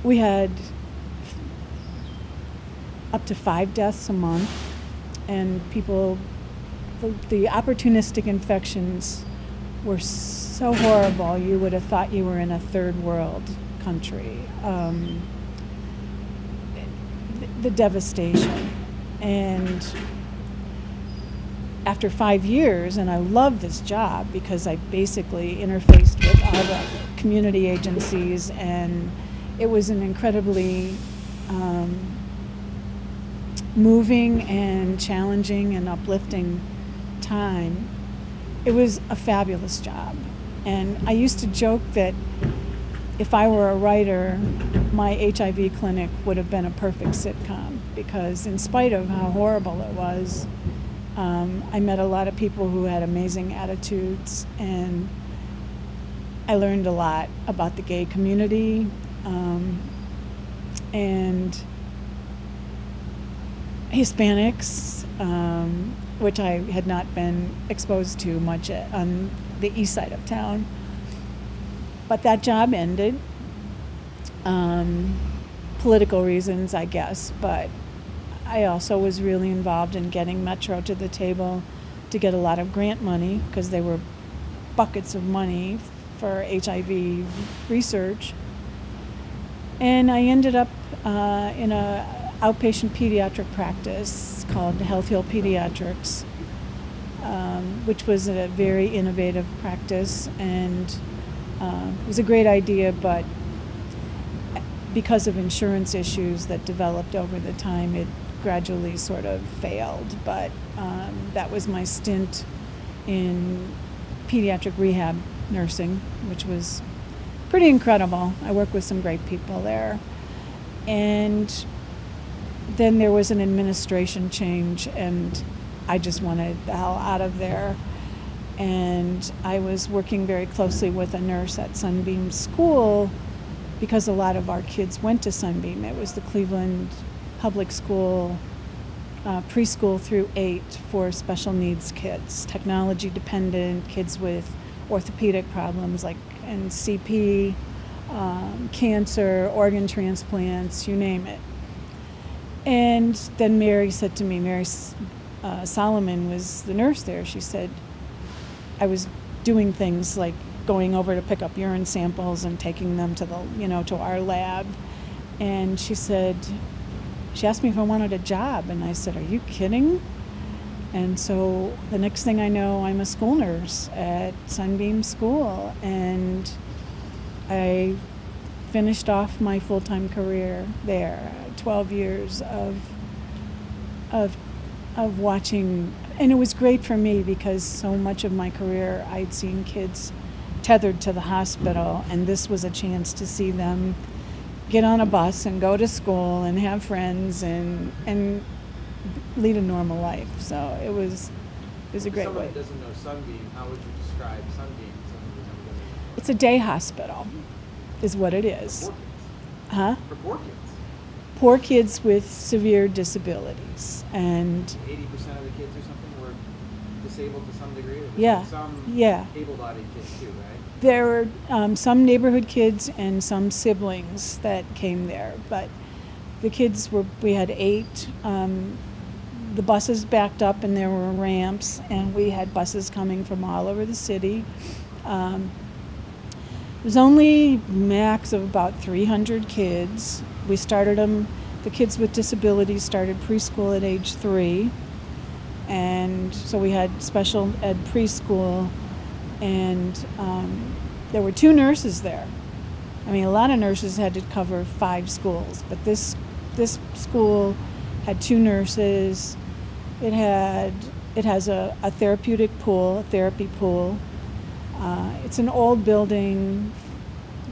We had up to 5 deaths a month, and people, the opportunistic infections were so horrible, you would have thought you were in a third world country. The devastation. And after 5 years, and I love this job because I basically interfaced with all the community agencies, and it was an incredibly moving and challenging and uplifting time. It was a fabulous job. And I used to joke that if I were a writer, my HIV clinic would have been a perfect sitcom, because in spite of how horrible it was, I met a lot of people who had amazing attitudes, and I learned a lot about the gay community, and Hispanics, which I had not been exposed to much on the east side of town. But that job ended. Political reasons, I guess, but I also was really involved in getting Metro to the table to get a lot of grant money, because they were buckets of money for HIV research. And I ended up in a outpatient pediatric practice called Health Hill Pediatrics, which was a very innovative practice, and it was a great idea, but because of insurance issues that developed over the time, it gradually sort of failed. But that was my stint in pediatric rehab nursing, which was pretty incredible. I worked with some great people there. And then there was an administration change, and I just wanted the hell out of there. And I was working very closely with a nurse at Sunbeam School because a lot of our kids went to Sunbeam. It was the Cleveland Public School, preschool through 8 for special needs kids, technology dependent, kids with orthopedic problems like CP, cancer, organ transplants, you name it. And then Mary said to me, Mary Solomon was the nurse there. She said, I was doing things like going over to pick up urine samples and taking them to to our lab. And she asked me if I wanted a job. And I said, are you kidding? And so the next thing I know, I'm a school nurse at Sunbeam School. And I finished off my full-time career there, 12 years of watching. And it was great for me because so much of my career I'd seen kids tethered to the hospital, and this was a chance to see them get on a bus and go to school and have friends and lead a normal life. So it was a great Someone way. who doesn't know Sunbeam, how would you describe Sunbeam? Someone who's never been there. It's a day hospital, is what it is. For poor kids. Huh? For poor kids. Poor kids with severe disabilities. And 80% of the kids or something were disabled to some degree. Or was Yeah, there some yeah. able-bodied kids too, right? there were some neighborhood kids and some siblings that came there, but the kids we had 8. The buses backed up and there were ramps, and we had buses coming from all over the city. It was only max of about 300 kids. We started them, the kids with disabilities started preschool at age 3. And so we had special ed preschool, and there were 2 nurses there. I mean, a lot of nurses had to cover 5 schools, but this school had 2 nurses. It has a therapeutic pool, a therapy pool. It's an old building,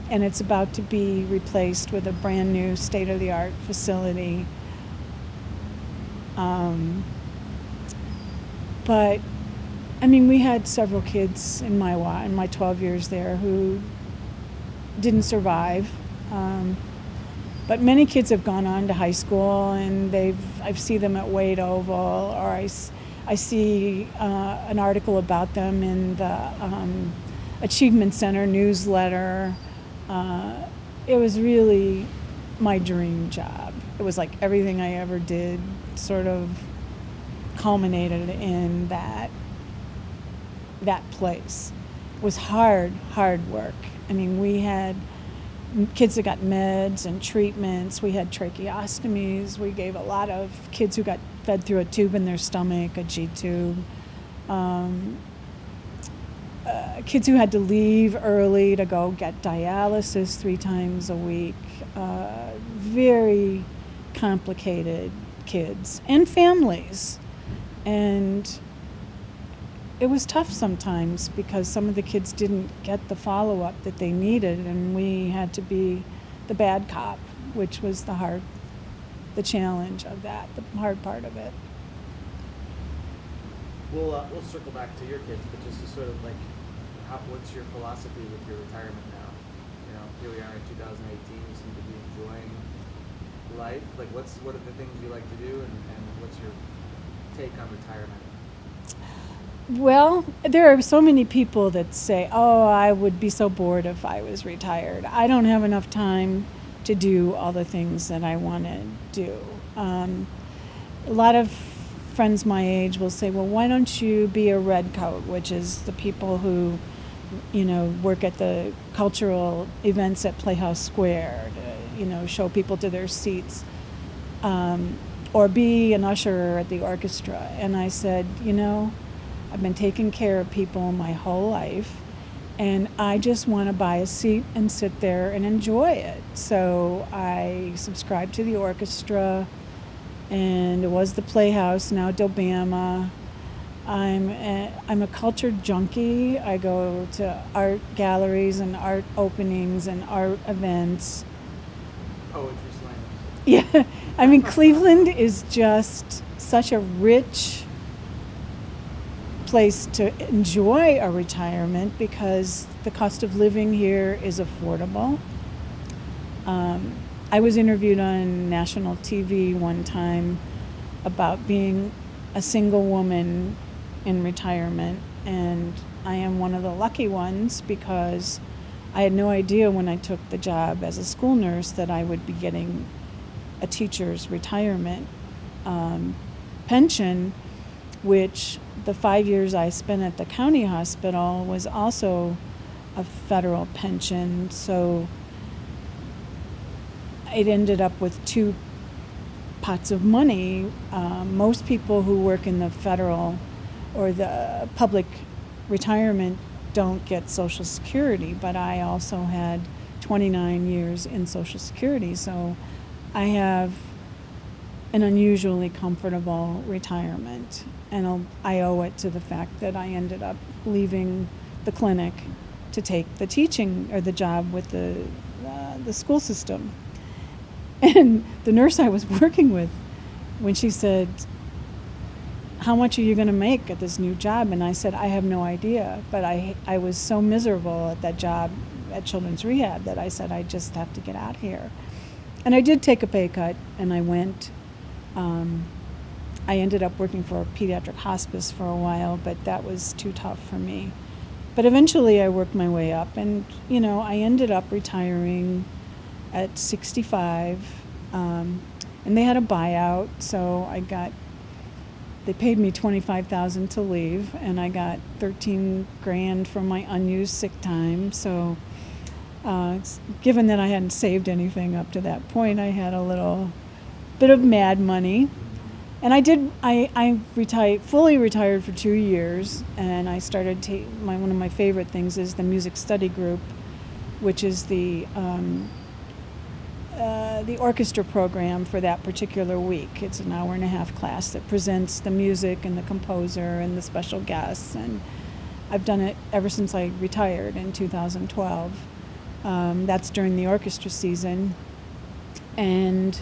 and it's about to be replaced with a brand new state-of-the-art facility. But I mean, we had several kids in my 12 years there who didn't survive. But many kids have gone on to high school, and I see them at Wade Oval, or I see an article about them in the Achievement Center newsletter. It was really my dream job. It was like everything I ever did sort of culminated in that place. It was hard work. I mean, we had kids that got meds and treatments. We had tracheostomies. We gave a lot of kids who got fed through a tube in their stomach, a G-tube. Kids who had to leave early to go get dialysis 3 times a week. Very complicated kids and families. And it was tough sometimes because some of the kids didn't get the follow-up that they needed, and we had to be the bad cop, which was the challenge of that, the hard part of it. We'll circle back to your kids, but just to sort of like, what's your philosophy with your retirement now? You know, here we are in 2018. You seem to be enjoying life. Like, what are the things you like to do, and what's your take on retirement? Well, there are so many people that say, oh, I would be so bored if I was retired. I don't have enough time to do all the things that I want to do. A lot of friends my age will say, well, why don't you be a redcoat, which is the people who, work at the cultural events at Playhouse Square to, show people to their seats. or be an usher at the orchestra. And I said, I've been taking care of people my whole life, and I just want to buy a seat and sit there and enjoy it. So I subscribed to the orchestra, and it was the Playhouse, now Dobama. I'm a cultured junkie. I go to art galleries and art openings and art events. Poetry slams. Yeah, I mean, Cleveland is just such a rich place to enjoy a retirement because the cost of living here is affordable. I was interviewed on national TV one time about being a single woman in retirement, and I am one of the lucky ones because I had no idea when I took the job as a school nurse that I would be getting a teacher's retirement pension, which the 5 years I spent at the county hospital was also a federal pension. So it ended up with two pots of money. Most people who work in the federal or the public retirement don't get Social Security, but I also had 29 years in Social Security, so I have an unusually comfortable retirement, and I owe it to the fact that I ended up leaving the clinic to take the teaching or the job with the school system. And the nurse I was working with, when she said, "How much are you going to make at this new job?" And I said, "I have no idea." But I was so miserable at that job at Children's Rehab that I said, "I just have to get out here." And I did take a pay cut, and I went. I ended up working for a pediatric hospice for a while, but that was too tough for me. But eventually I worked my way up, and I ended up retiring at 65, and they had a buyout, so they paid me $25,000 to leave, and I got $13,000 from my unused sick time. So given that I hadn't saved anything up to that point, I had a little bit of mad money. And I fully retired for 2 years, and I started one of my favorite things is the music study group, which is the orchestra program for that particular week. It's an hour and a half class that presents the music and the composer and the special guests, and I've done it ever since I retired in 2012. That's during the orchestra season, and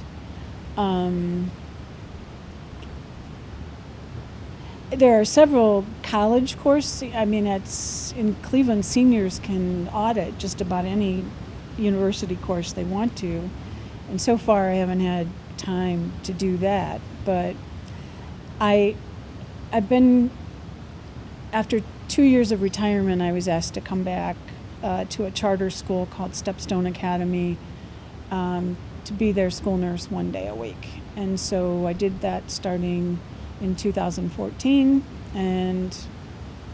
there are several college courses. I mean, in Cleveland, seniors can audit just about any university course they want to. And so far, I haven't had time to do that. But I've been, after 2 years of retirement, I was asked to come back to a charter school called Stepstone Academy to be their school nurse 1 day a week. And so I did that starting in 2014, and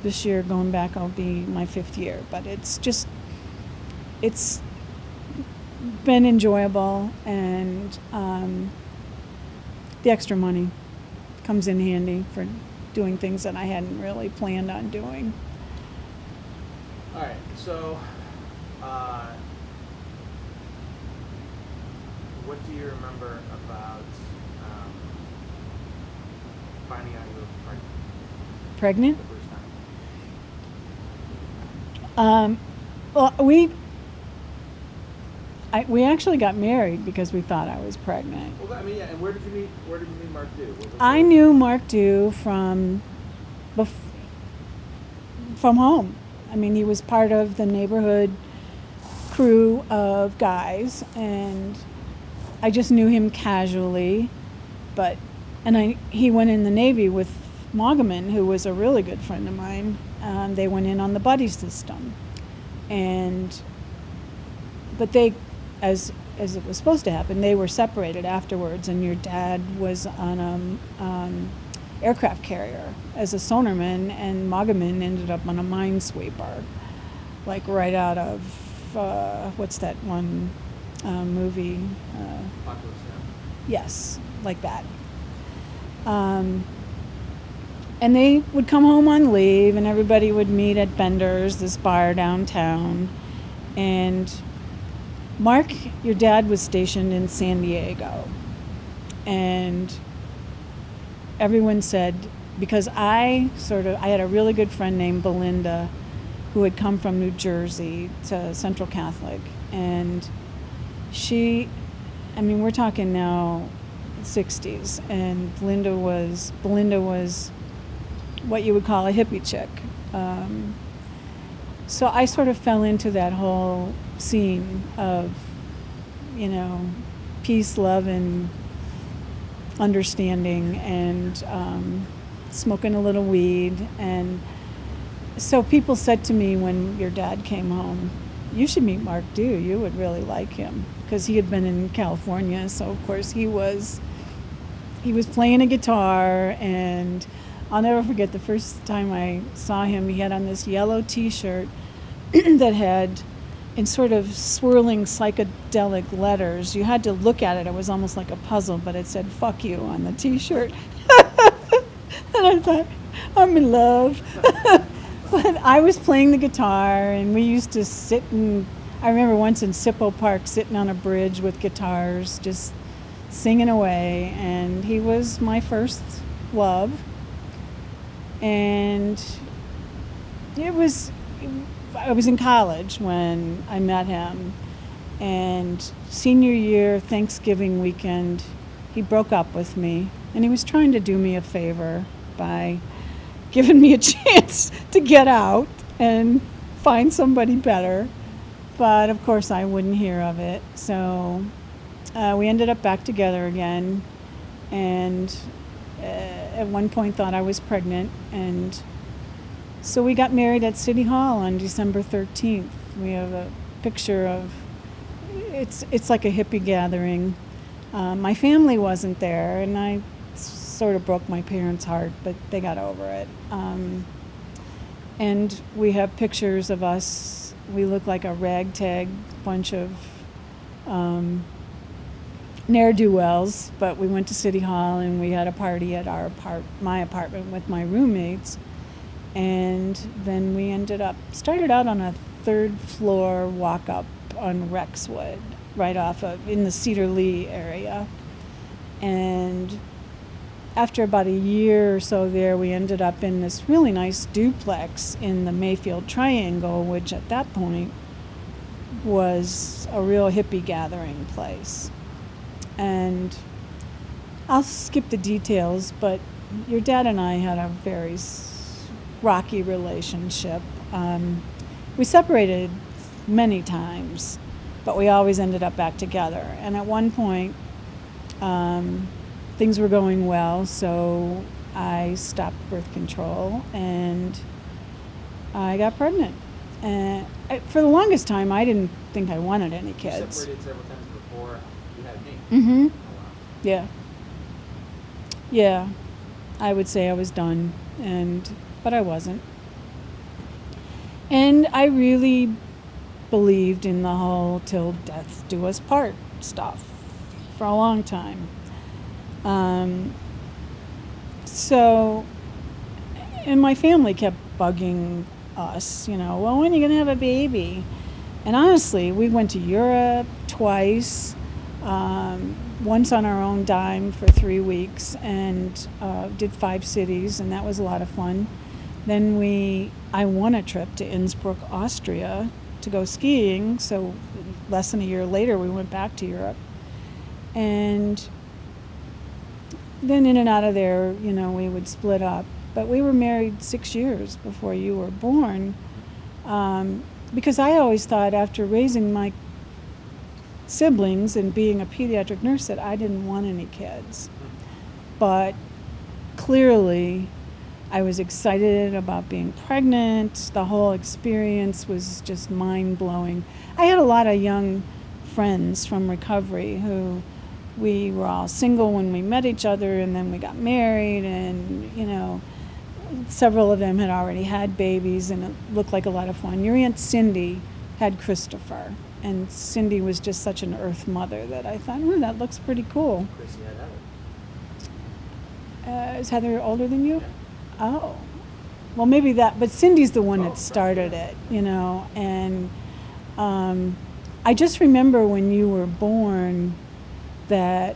this year going back I'll be my 5th year. But it's been enjoyable, and the extra money comes in handy for doing things that I hadn't really planned on doing. All right, so what do you remember about finding out you were Pregnant? the first time? Well, we actually got married because we thought I was pregnant. Well, I mean, yeah. And where did you meet Mark Dew? I knew Mark Dew from home. I mean, he was part of the neighborhood crew of guys, and I just knew him casually. He went in the Navy with Mogaman, who was a really good friend of mine. They went in on the buddy system, but they, as it was supposed to happen, they were separated afterwards. And your dad was on an aircraft carrier as a sonarman, and Mogaman ended up on a minesweeper, like right out of what's that one movie? Apocalypse Now. Yes, like that. And they would come home on leave, and everybody would meet at Bender's, this bar downtown. And Mark, your dad, was stationed in San Diego. And everyone said, because I had a really good friend named Belinda who had come from New Jersey to Central Catholic. And we're talking now 60s, and Belinda was what you would call a hippie chick. So I sort of fell into that whole scene of, peace, love, and understanding, and smoking a little weed. And so people said to me when your dad came home, you should meet Mark Dew. You would really like him, because he had been in California. So of course he was playing a guitar, and I'll never forget the first time I saw him. He had on this yellow T-shirt that had, in sort of swirling psychedelic letters, you had to look at it. It was almost like a puzzle, but it said "fuck you" on the T-shirt. And I thought, I'm in love. But I was playing the guitar, and we used to I remember once in Sippo Park sitting on a bridge with guitars, just singing away. And he was my first love. And I was in college when I met him. And senior year, Thanksgiving weekend, he broke up with me. And he was trying to do me a favor by giving me a chance to get out and find somebody better. But of course I wouldn't hear of it. So we ended up back together again, and at one point thought I was pregnant. And so we got married at City Hall on December 13th. We have a picture of, it's like a hippie gathering. My family wasn't there, and I sort of broke my parents' heart, but they got over it. And we have pictures of us. We look like a ragtag bunch of ne'er-do-wells, but we went to City Hall, and we had a party at my apartment with my roommates. And then we started out on a third floor walk-up on Rexwood, right in the Cedar Lee area. And after about a year or so there, we ended up in this really nice duplex in the Mayfield Triangle, which at that point was a real hippie gathering place. And I'll skip the details, but your dad and I had a very rocky relationship. We separated many times, but we always ended up back together. And at one point, things were going well, so I stopped birth control and I got pregnant. And for the longest time, I didn't think I wanted any kids. You separated several times before you had me. Mm-hmm. Oh, wow. Yeah. Yeah. I would say I was done, but I wasn't. And I really believed in the whole till death do us part stuff for a long time. And my family kept bugging us, well, when are you going to have a baby? And honestly, we went to Europe twice, once on our own dime for 3 weeks, and did 5 cities, and that was a lot of fun. Then I won a trip to Innsbruck, Austria to go skiing, so less than a year later we went back to Europe. And then in and out of there, we would split up. But we were married 6 years before you were born, because I always thought, after raising my siblings and being a pediatric nurse, that I didn't want any kids. But clearly, I was excited about being pregnant. The whole experience was just mind-blowing. I had a lot of young friends from recovery who, we were all single when we met each other, and then we got married, and several of them had already had babies, and it looked like a lot of fun. Your Aunt Cindy had Christopher, and Cindy was just such an earth mother that I thought, that looks pretty cool. Chrissy had Ellie. Is Heather older than you? Yeah. Oh. Well, maybe that, but Cindy's the one that started it, and I just remember when you were born that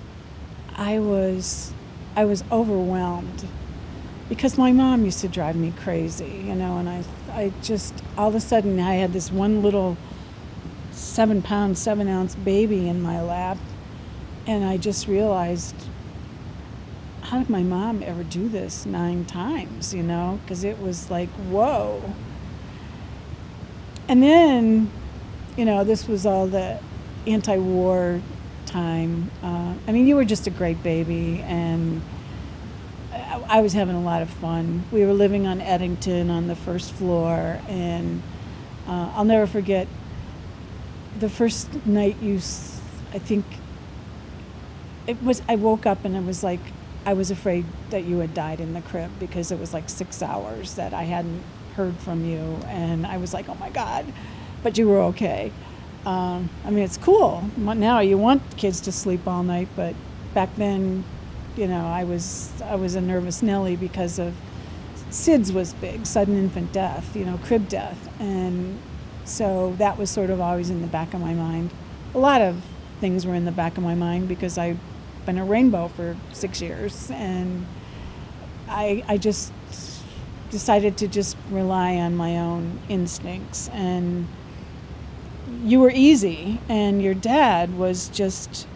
I was overwhelmed because my mom used to drive me crazy, and I just, all of a sudden I had this one little 7-pound, 7-ounce baby in my lap, and I just realized, how did my mom ever do this 9 times, because it was like, whoa. And then, this was all the anti-war time. You were just a great baby, and I was having a lot of fun. We were living on Eddington on the first floor, and I'll never forget the first night I think it was, I woke up and it was like, I was afraid that you had died in the crib because it was like 6 hours that I hadn't heard from you, and I was like, oh my God, but you were okay. It's cool. Now you want kids to sleep all night, but back then, I was a nervous Nelly because of SIDS was big, sudden infant death, crib death. And so that was sort of always in the back of my mind. A lot of things were in the back of my mind because I've been a rainbow for 6 years, and I just decided to just rely on my own instincts. And you were easy, and your dad was just,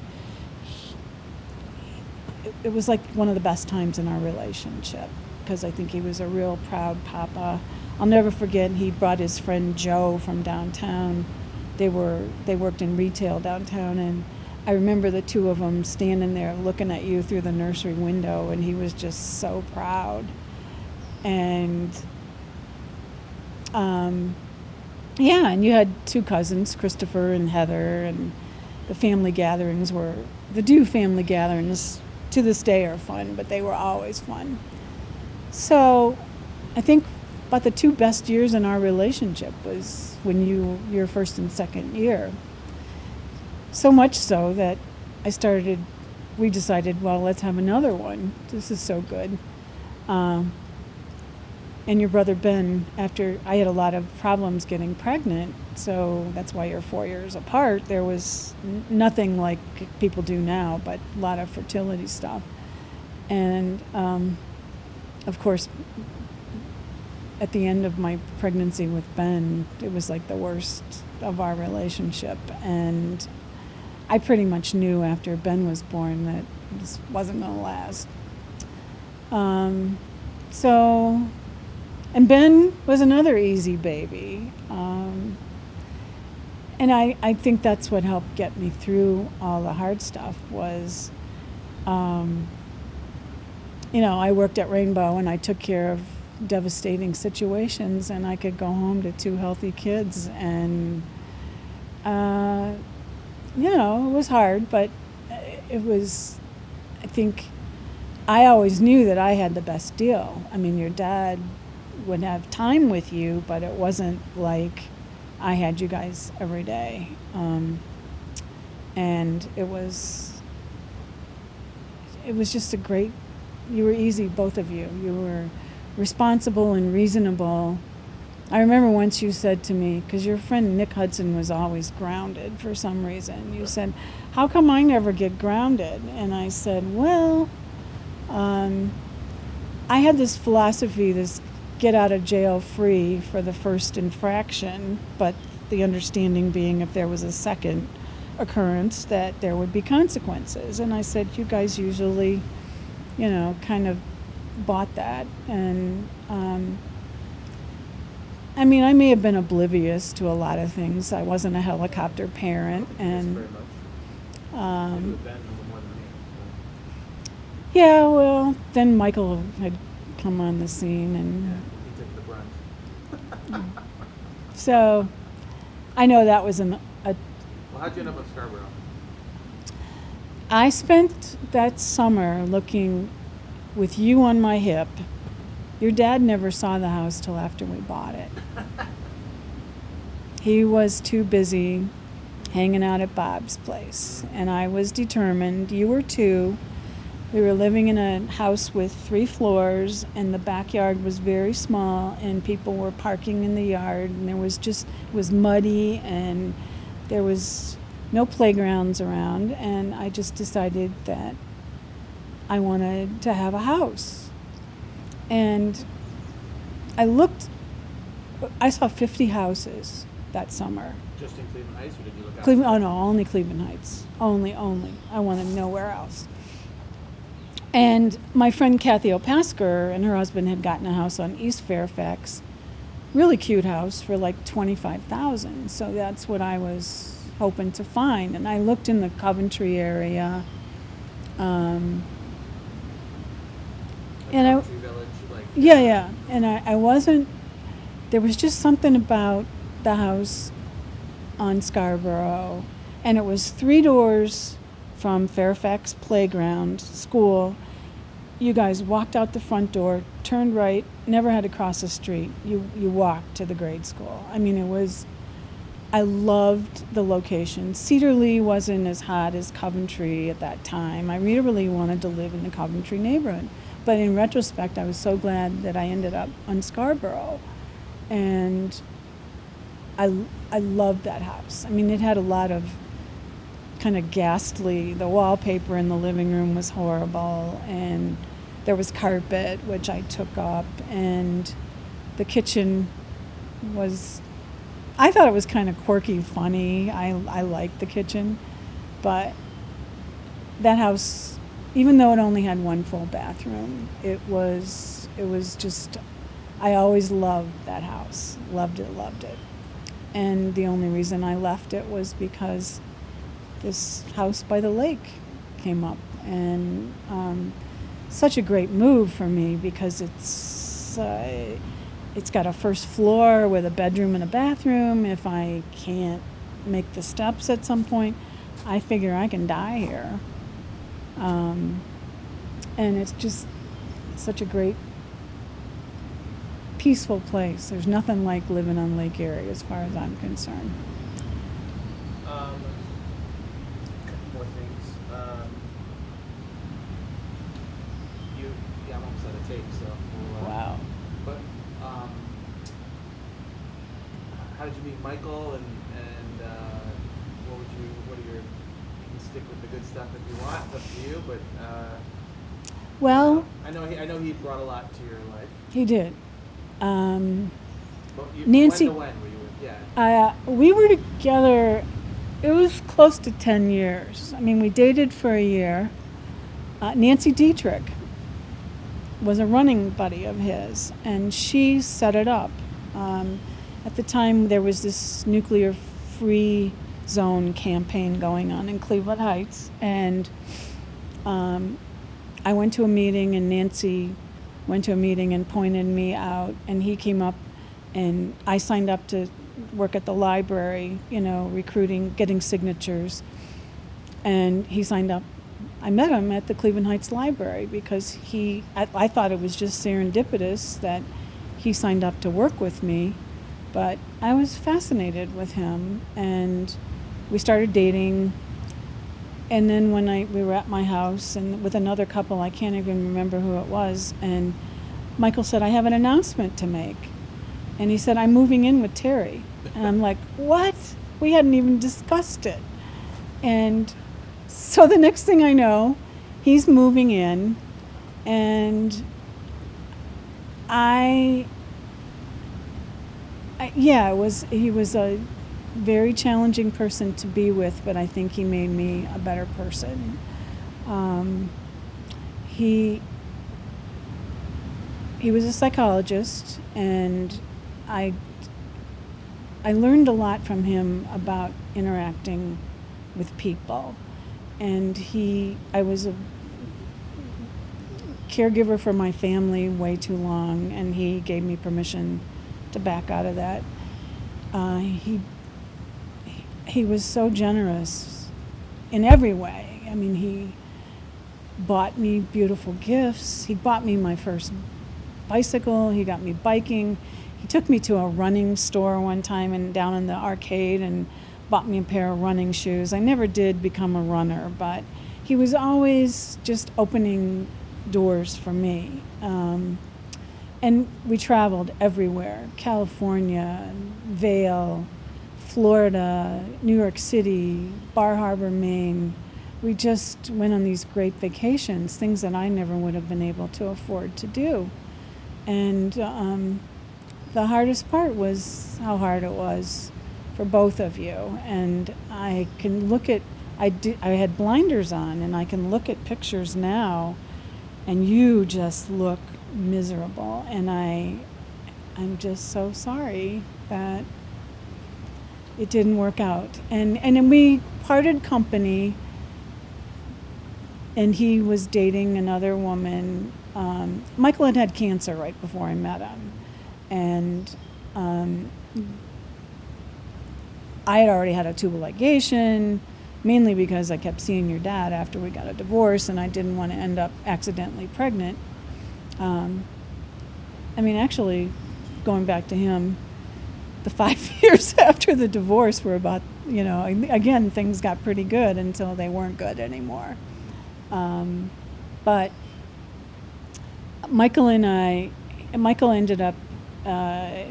it was like one of the best times in our relationship because I think he was a real proud papa. I'll never forget, he brought his friend Joe from downtown. They worked in retail downtown, and I remember the two of them standing there looking at you through the nursery window, and he was just so proud. And and you had 2 cousins, Christopher and Heather, and the family gatherings the Dew family gatherings to this day are fun, but they were always fun. So I think about the 2 best years in our relationship was when your first and second year. So much so that we decided, well, let's have another one. This is so good. And your brother Ben, after I had a lot of problems getting pregnant, so that's why you're 4 years apart, there was nothing like people do now, but a lot of fertility stuff. And of course, at the end of my pregnancy with Ben, it was like the worst of our relationship. And I pretty much knew after Ben was born that this wasn't going to last. And Ben was another easy baby. And I think that's what helped get me through all the hard stuff was, I worked at Rainbow and I took care of devastating situations, and I could go home to 2 healthy kids. And, it was hard, but it was, I think, I always knew that I had the best deal. Your dad would have time with you, but it wasn't like I had you guys every day. And it was just you were easy, both of you. You were responsible and reasonable. I remember once you said to me, because your friend Nick Hudson was always grounded for some reason, you said, how come I never get grounded? And I said, well, I had this philosophy, this get out of jail free for the first infraction, but the understanding being if there was a second occurrence that there would be consequences. And I said, you guys usually, kind of bought that. And I may have been oblivious to a lot of things. I wasn't a helicopter parent, and Very much. Ben a little more than me. yeah, well, then Michael had come on the scene, and He took the brunt. so I know that was Well, how'd you end up in Scarborough? I spent that summer looking with you on my hip. Your dad never saw the house till after we bought it. He was too busy hanging out at Bob's place, and I was determined, you were too, We were living in a house with 3 floors, and the backyard was very small, and people were parking in the yard, and it was muddy, and there was no playgrounds around, and I just decided that I wanted to have a house. And I saw 50 houses that summer. Just in Cleveland Heights, or did you look out? Cleveland, oh no, only Cleveland Heights. Only. I wanted nowhere else. And my friend Kathy Opasker and her husband had gotten a house on East Fairfax, really cute house for like $25,000. So that's what I was hoping to find. And I looked in the Coventry area. And Coventry Village, like yeah. And I wasn't, there was just something about the house on Scarborough. And it was 3 doors from Fairfax Playground School. You guys walked out the front door, turned right, never had to cross the street. You walked to the grade school. I mean, I loved the location. Cedar Lee wasn't as hot as Coventry at that time. I really wanted to live in the Coventry neighborhood. But in retrospect, I was so glad that I ended up on Scarborough. And I loved that house. I mean, it had a lot of kind of ghastly, the wallpaper in the living room was horrible, and there was carpet, which I took up, and the kitchen I thought it was kind of quirky, funny. I liked the kitchen, but that house, even though it only had 1 full bathroom, it was just, I always loved that house. Loved it. And the only reason I left it was because this house by the lake came up, and such a great move for me because it's got a first floor with a bedroom and a bathroom. If I can't make the steps at some point, I figure I can die here. And it's just such a great, peaceful place. There's nothing like living on Lake Erie as far as I'm concerned. More things. I'm almost out of tape, so we'll, Wow. But how did you meet Michael, and what are your? You can stick with the good stuff if you want. It's up to you, but Well, I know he brought a lot to your life. he did. But Nancy- when were you with? Yeah. We were together, it was close to 10 years. I mean, we dated for a year. Nancy Dietrich was a running buddy of his, and she set it up. At the time, there was this nuclear-free zone campaign going on in Cleveland Heights, and I went to a meeting, and Nancy went to a meeting and pointed me out, and he came up, and I signed up to work at the library, recruiting, getting signatures, and he signed up. I met him at the Cleveland Heights Library because I thought it was just serendipitous that he signed up to work with me, but I was fascinated with him, and we started dating. And then when we were at my house and with another couple, I can't even remember who it was, and Michael said, I have an announcement to make. And he said, I'm moving in with Teri. And I'm like, what? We hadn't even discussed it. And so the next thing I know, he's moving in, and he was a very challenging person to be with, but I think he made me a better person. He was a psychologist, and I learned a lot from him about interacting with people. And I was a caregiver for my family way too long, and he gave me permission to back out of that. He was so generous in every way. I mean, he bought me beautiful gifts. He bought me my first bicycle. He got me biking. He took me to a running store one time and down in the arcade and bought me a pair of running shoes. I never did become a runner, but he was always just opening doors for me. And we traveled everywhere: California, Vail, Florida, New York City, Bar Harbor, Maine. We just went on these great vacations, things that I never would have been able to afford to do. And the hardest part was how hard it was for both of you. And I can look at, I had blinders on, and I can look at pictures now, and you just look miserable. And I'm just so sorry that it didn't work out. And then we parted company, and he was dating another woman. Michael had cancer right before I met him. And I had already had a tubal ligation, mainly because I kept seeing your dad after we got a divorce, and I didn't want to end up accidentally pregnant. Actually, going back to him, the 5 years after the divorce were about, again, things got pretty good until they weren't good anymore. But Michael ended up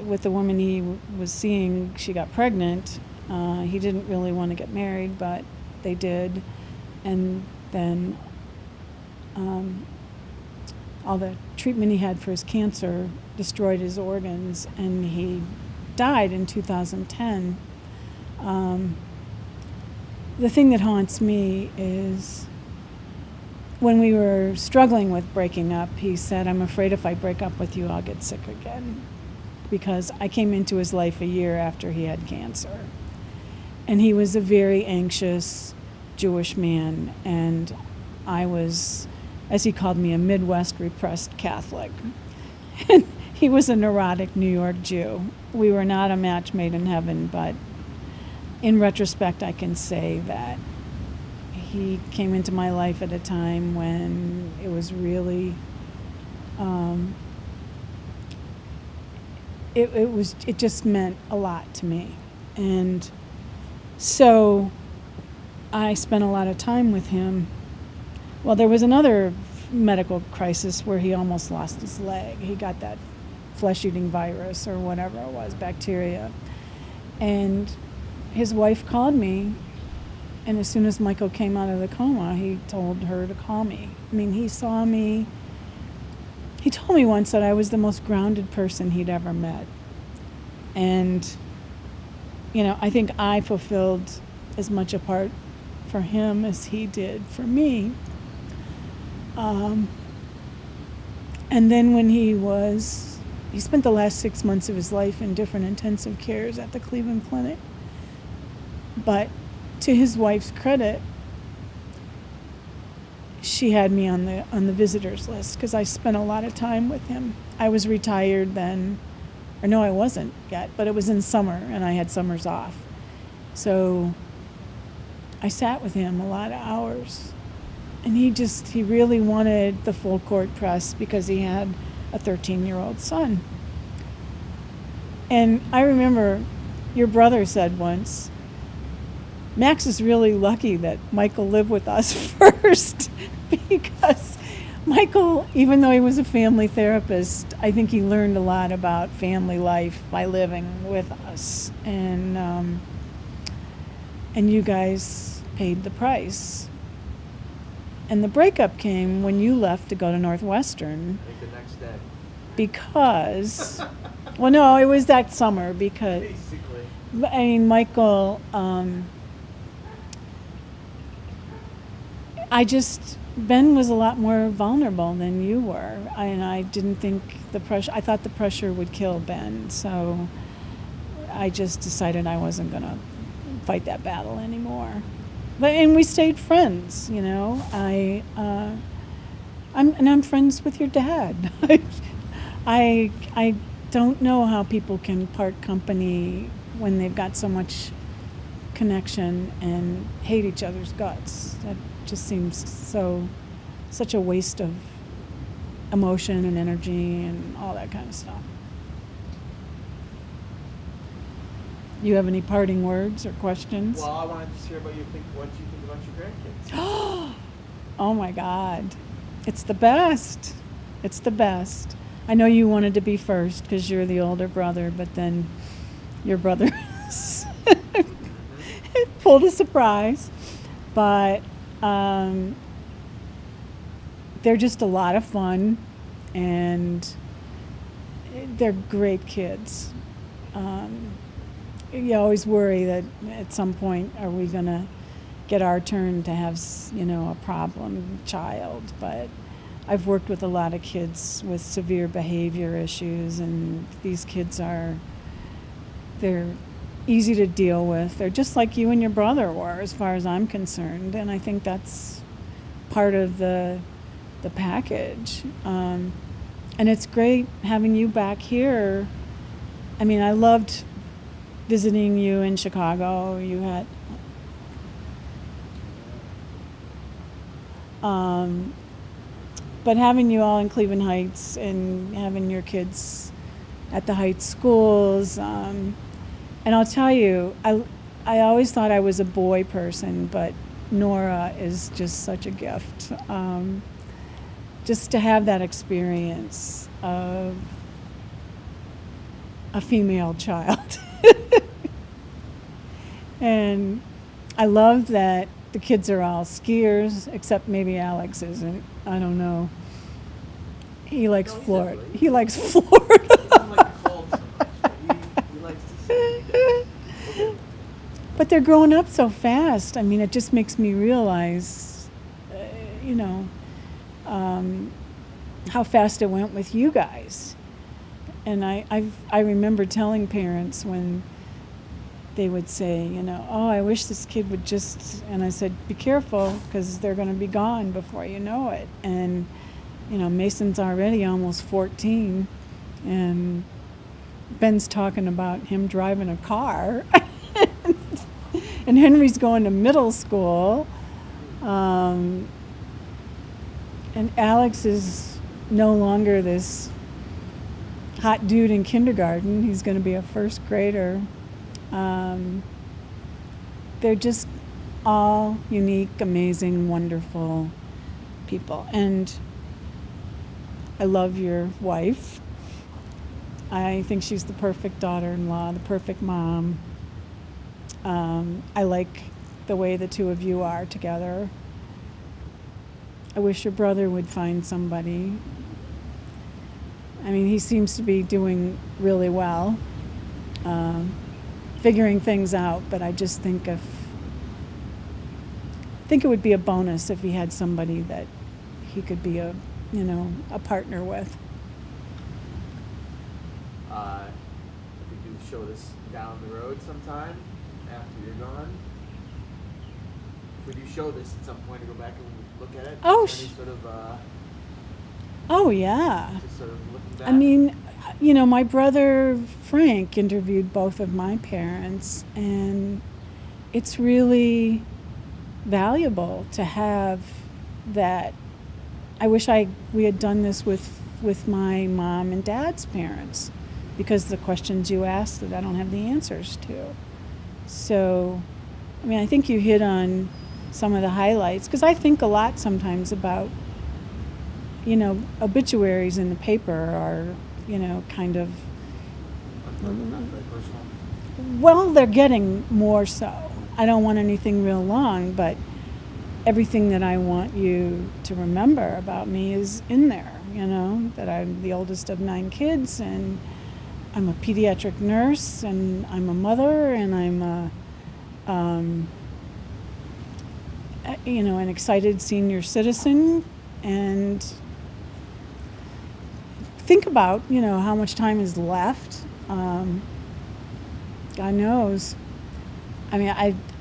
with the woman he was seeing. She got pregnant. He didn't really want to get married, but they did. And then all the treatment he had for his cancer destroyed his organs, and he died in 2010. The thing that haunts me is when we were struggling with breaking up, he said, "I'm afraid if I break up with you, I'll get sick again." Because I came into his life a year after he had cancer. And he was a very anxious Jewish man, and I was, as he called me, a Midwest repressed Catholic. And he was a neurotic New York Jew. We were not a match made in heaven, but in retrospect, I can say that he came into my life at a time when it was really, it just meant a lot to me. And so I spent a lot of time with him. Well, there was another medical crisis where he almost lost his leg. He got that flesh-eating virus or whatever it was, bacteria. And his wife called me, and as soon as Michael came out of the coma, he told her to call me. He saw me. He told me once that I was the most grounded person he'd ever met. And, I think I fulfilled as much a part for him as he did for me. And then when he spent the last 6 months of his life in different intensive cares at the Cleveland Clinic. But to his wife's credit, she had me on the visitors list because I spent a lot of time with him. I was retired then, or no, I wasn't yet, but it was in summer and I had summers off. So I sat with him a lot of hours, and he really wanted the full court press because he had a 13-year-old son. And I remember your brother said once, "Max is really lucky that Michael lived with us first," because Michael, even though he was a family therapist, I think he learned a lot about family life by living with us. And you guys paid the price. And the breakup came when you left to go to Northwestern. I think the next day. Because, well, no, it was that summer because, Basically. Michael, Ben was a lot more vulnerable than you were. And I didn't think I thought the pressure would kill Ben. So I just decided I wasn't going to fight that battle anymore. And we stayed friends, I'm friends with your dad. I don't know how people can part company when they've got so much connection and hate each other's guts. That just seems such a waste of emotion and energy and all that kind of stuff. You have any parting words or questions? Well, I wanted to hear what you think about your grandkids. Oh my God. It's the best. It's the best. I know you wanted to be first because you're the older brother, but then your brother pulled a surprise. But they're just a lot of fun, and they're great kids. You always worry that at some point are we going to get our turn to have, a problem child. But I've worked with a lot of kids with severe behavior issues, and these kids they're easy to deal with. They're just like you and your brother were, as far as I'm concerned, and I think that's part of the package. And it's great having you back here. I mean, I loved visiting you in Chicago. You had but having you all in Cleveland Heights and having your kids at the Heights schools, and I'll tell you, I always thought I was a boy person, but Nora is just such a gift. Just to have that experience of a female child. And I love that the kids are all skiers, except maybe Alex isn't. I don't know. He likes Florida. He likes Florida. He doesn't like the cold so much, but he likes to see. He does. Okay. But they're growing up so fast. I mean, it just makes me realize, how fast it went with you guys. And I remember telling parents when they would say, oh, I wish this kid would just, and I said, be careful, because they're going to be gone before you know it. And, Mason's already almost 14, and Ben's talking about him driving a car, and Henry's going to middle school, and Alex is no longer this hot dude in kindergarten. He's going to be a first grader. They're just all unique, amazing, wonderful people. And I love your wife. I think she's the perfect daughter-in-law, the perfect mom. I like the way the two of you are together. I wish your brother would find somebody. I mean, he seems to be doing really well, figuring things out, but I just think it would be a bonus if he had somebody that he could be a partner with. If we do show this down the road sometime after you're gone, if we do show this at some point to go back and look at it, Oh, is there any sort of Oh, yeah. just sort of looking back? I mean, my brother Frank interviewed both of my parents, and it's really valuable to have that. I wish we had done this with my mom and dad's parents, because the questions you asked that I don't have the answers to. So, I mean, I think you hit on some of the highlights, because I think a lot sometimes about, obituaries in the paper are, kind of, Not very personal. well, they're getting more so. I don't want anything real long, but everything that I want you to remember about me is in there, that I'm the oldest of 9 kids, and I'm a pediatric nurse, and I'm a mother, and I'm an excited senior citizen. And think about, how much time is left. God knows. I mean,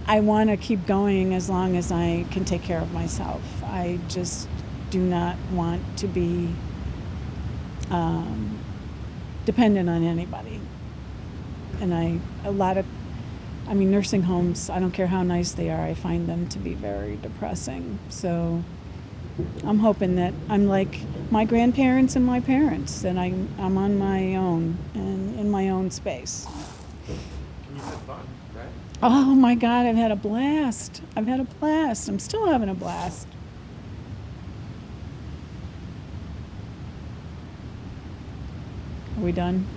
I want to keep going as long as I can take care of myself. I just do not want to be dependent on anybody. And nursing homes, I don't care how nice they are, I find them to be very depressing. So I'm hoping that I'm like my grandparents and my parents, that I'm on my own and in my own space. And you've had fun, right? Oh my God, I've had a blast. I'm still having a blast. Are we done?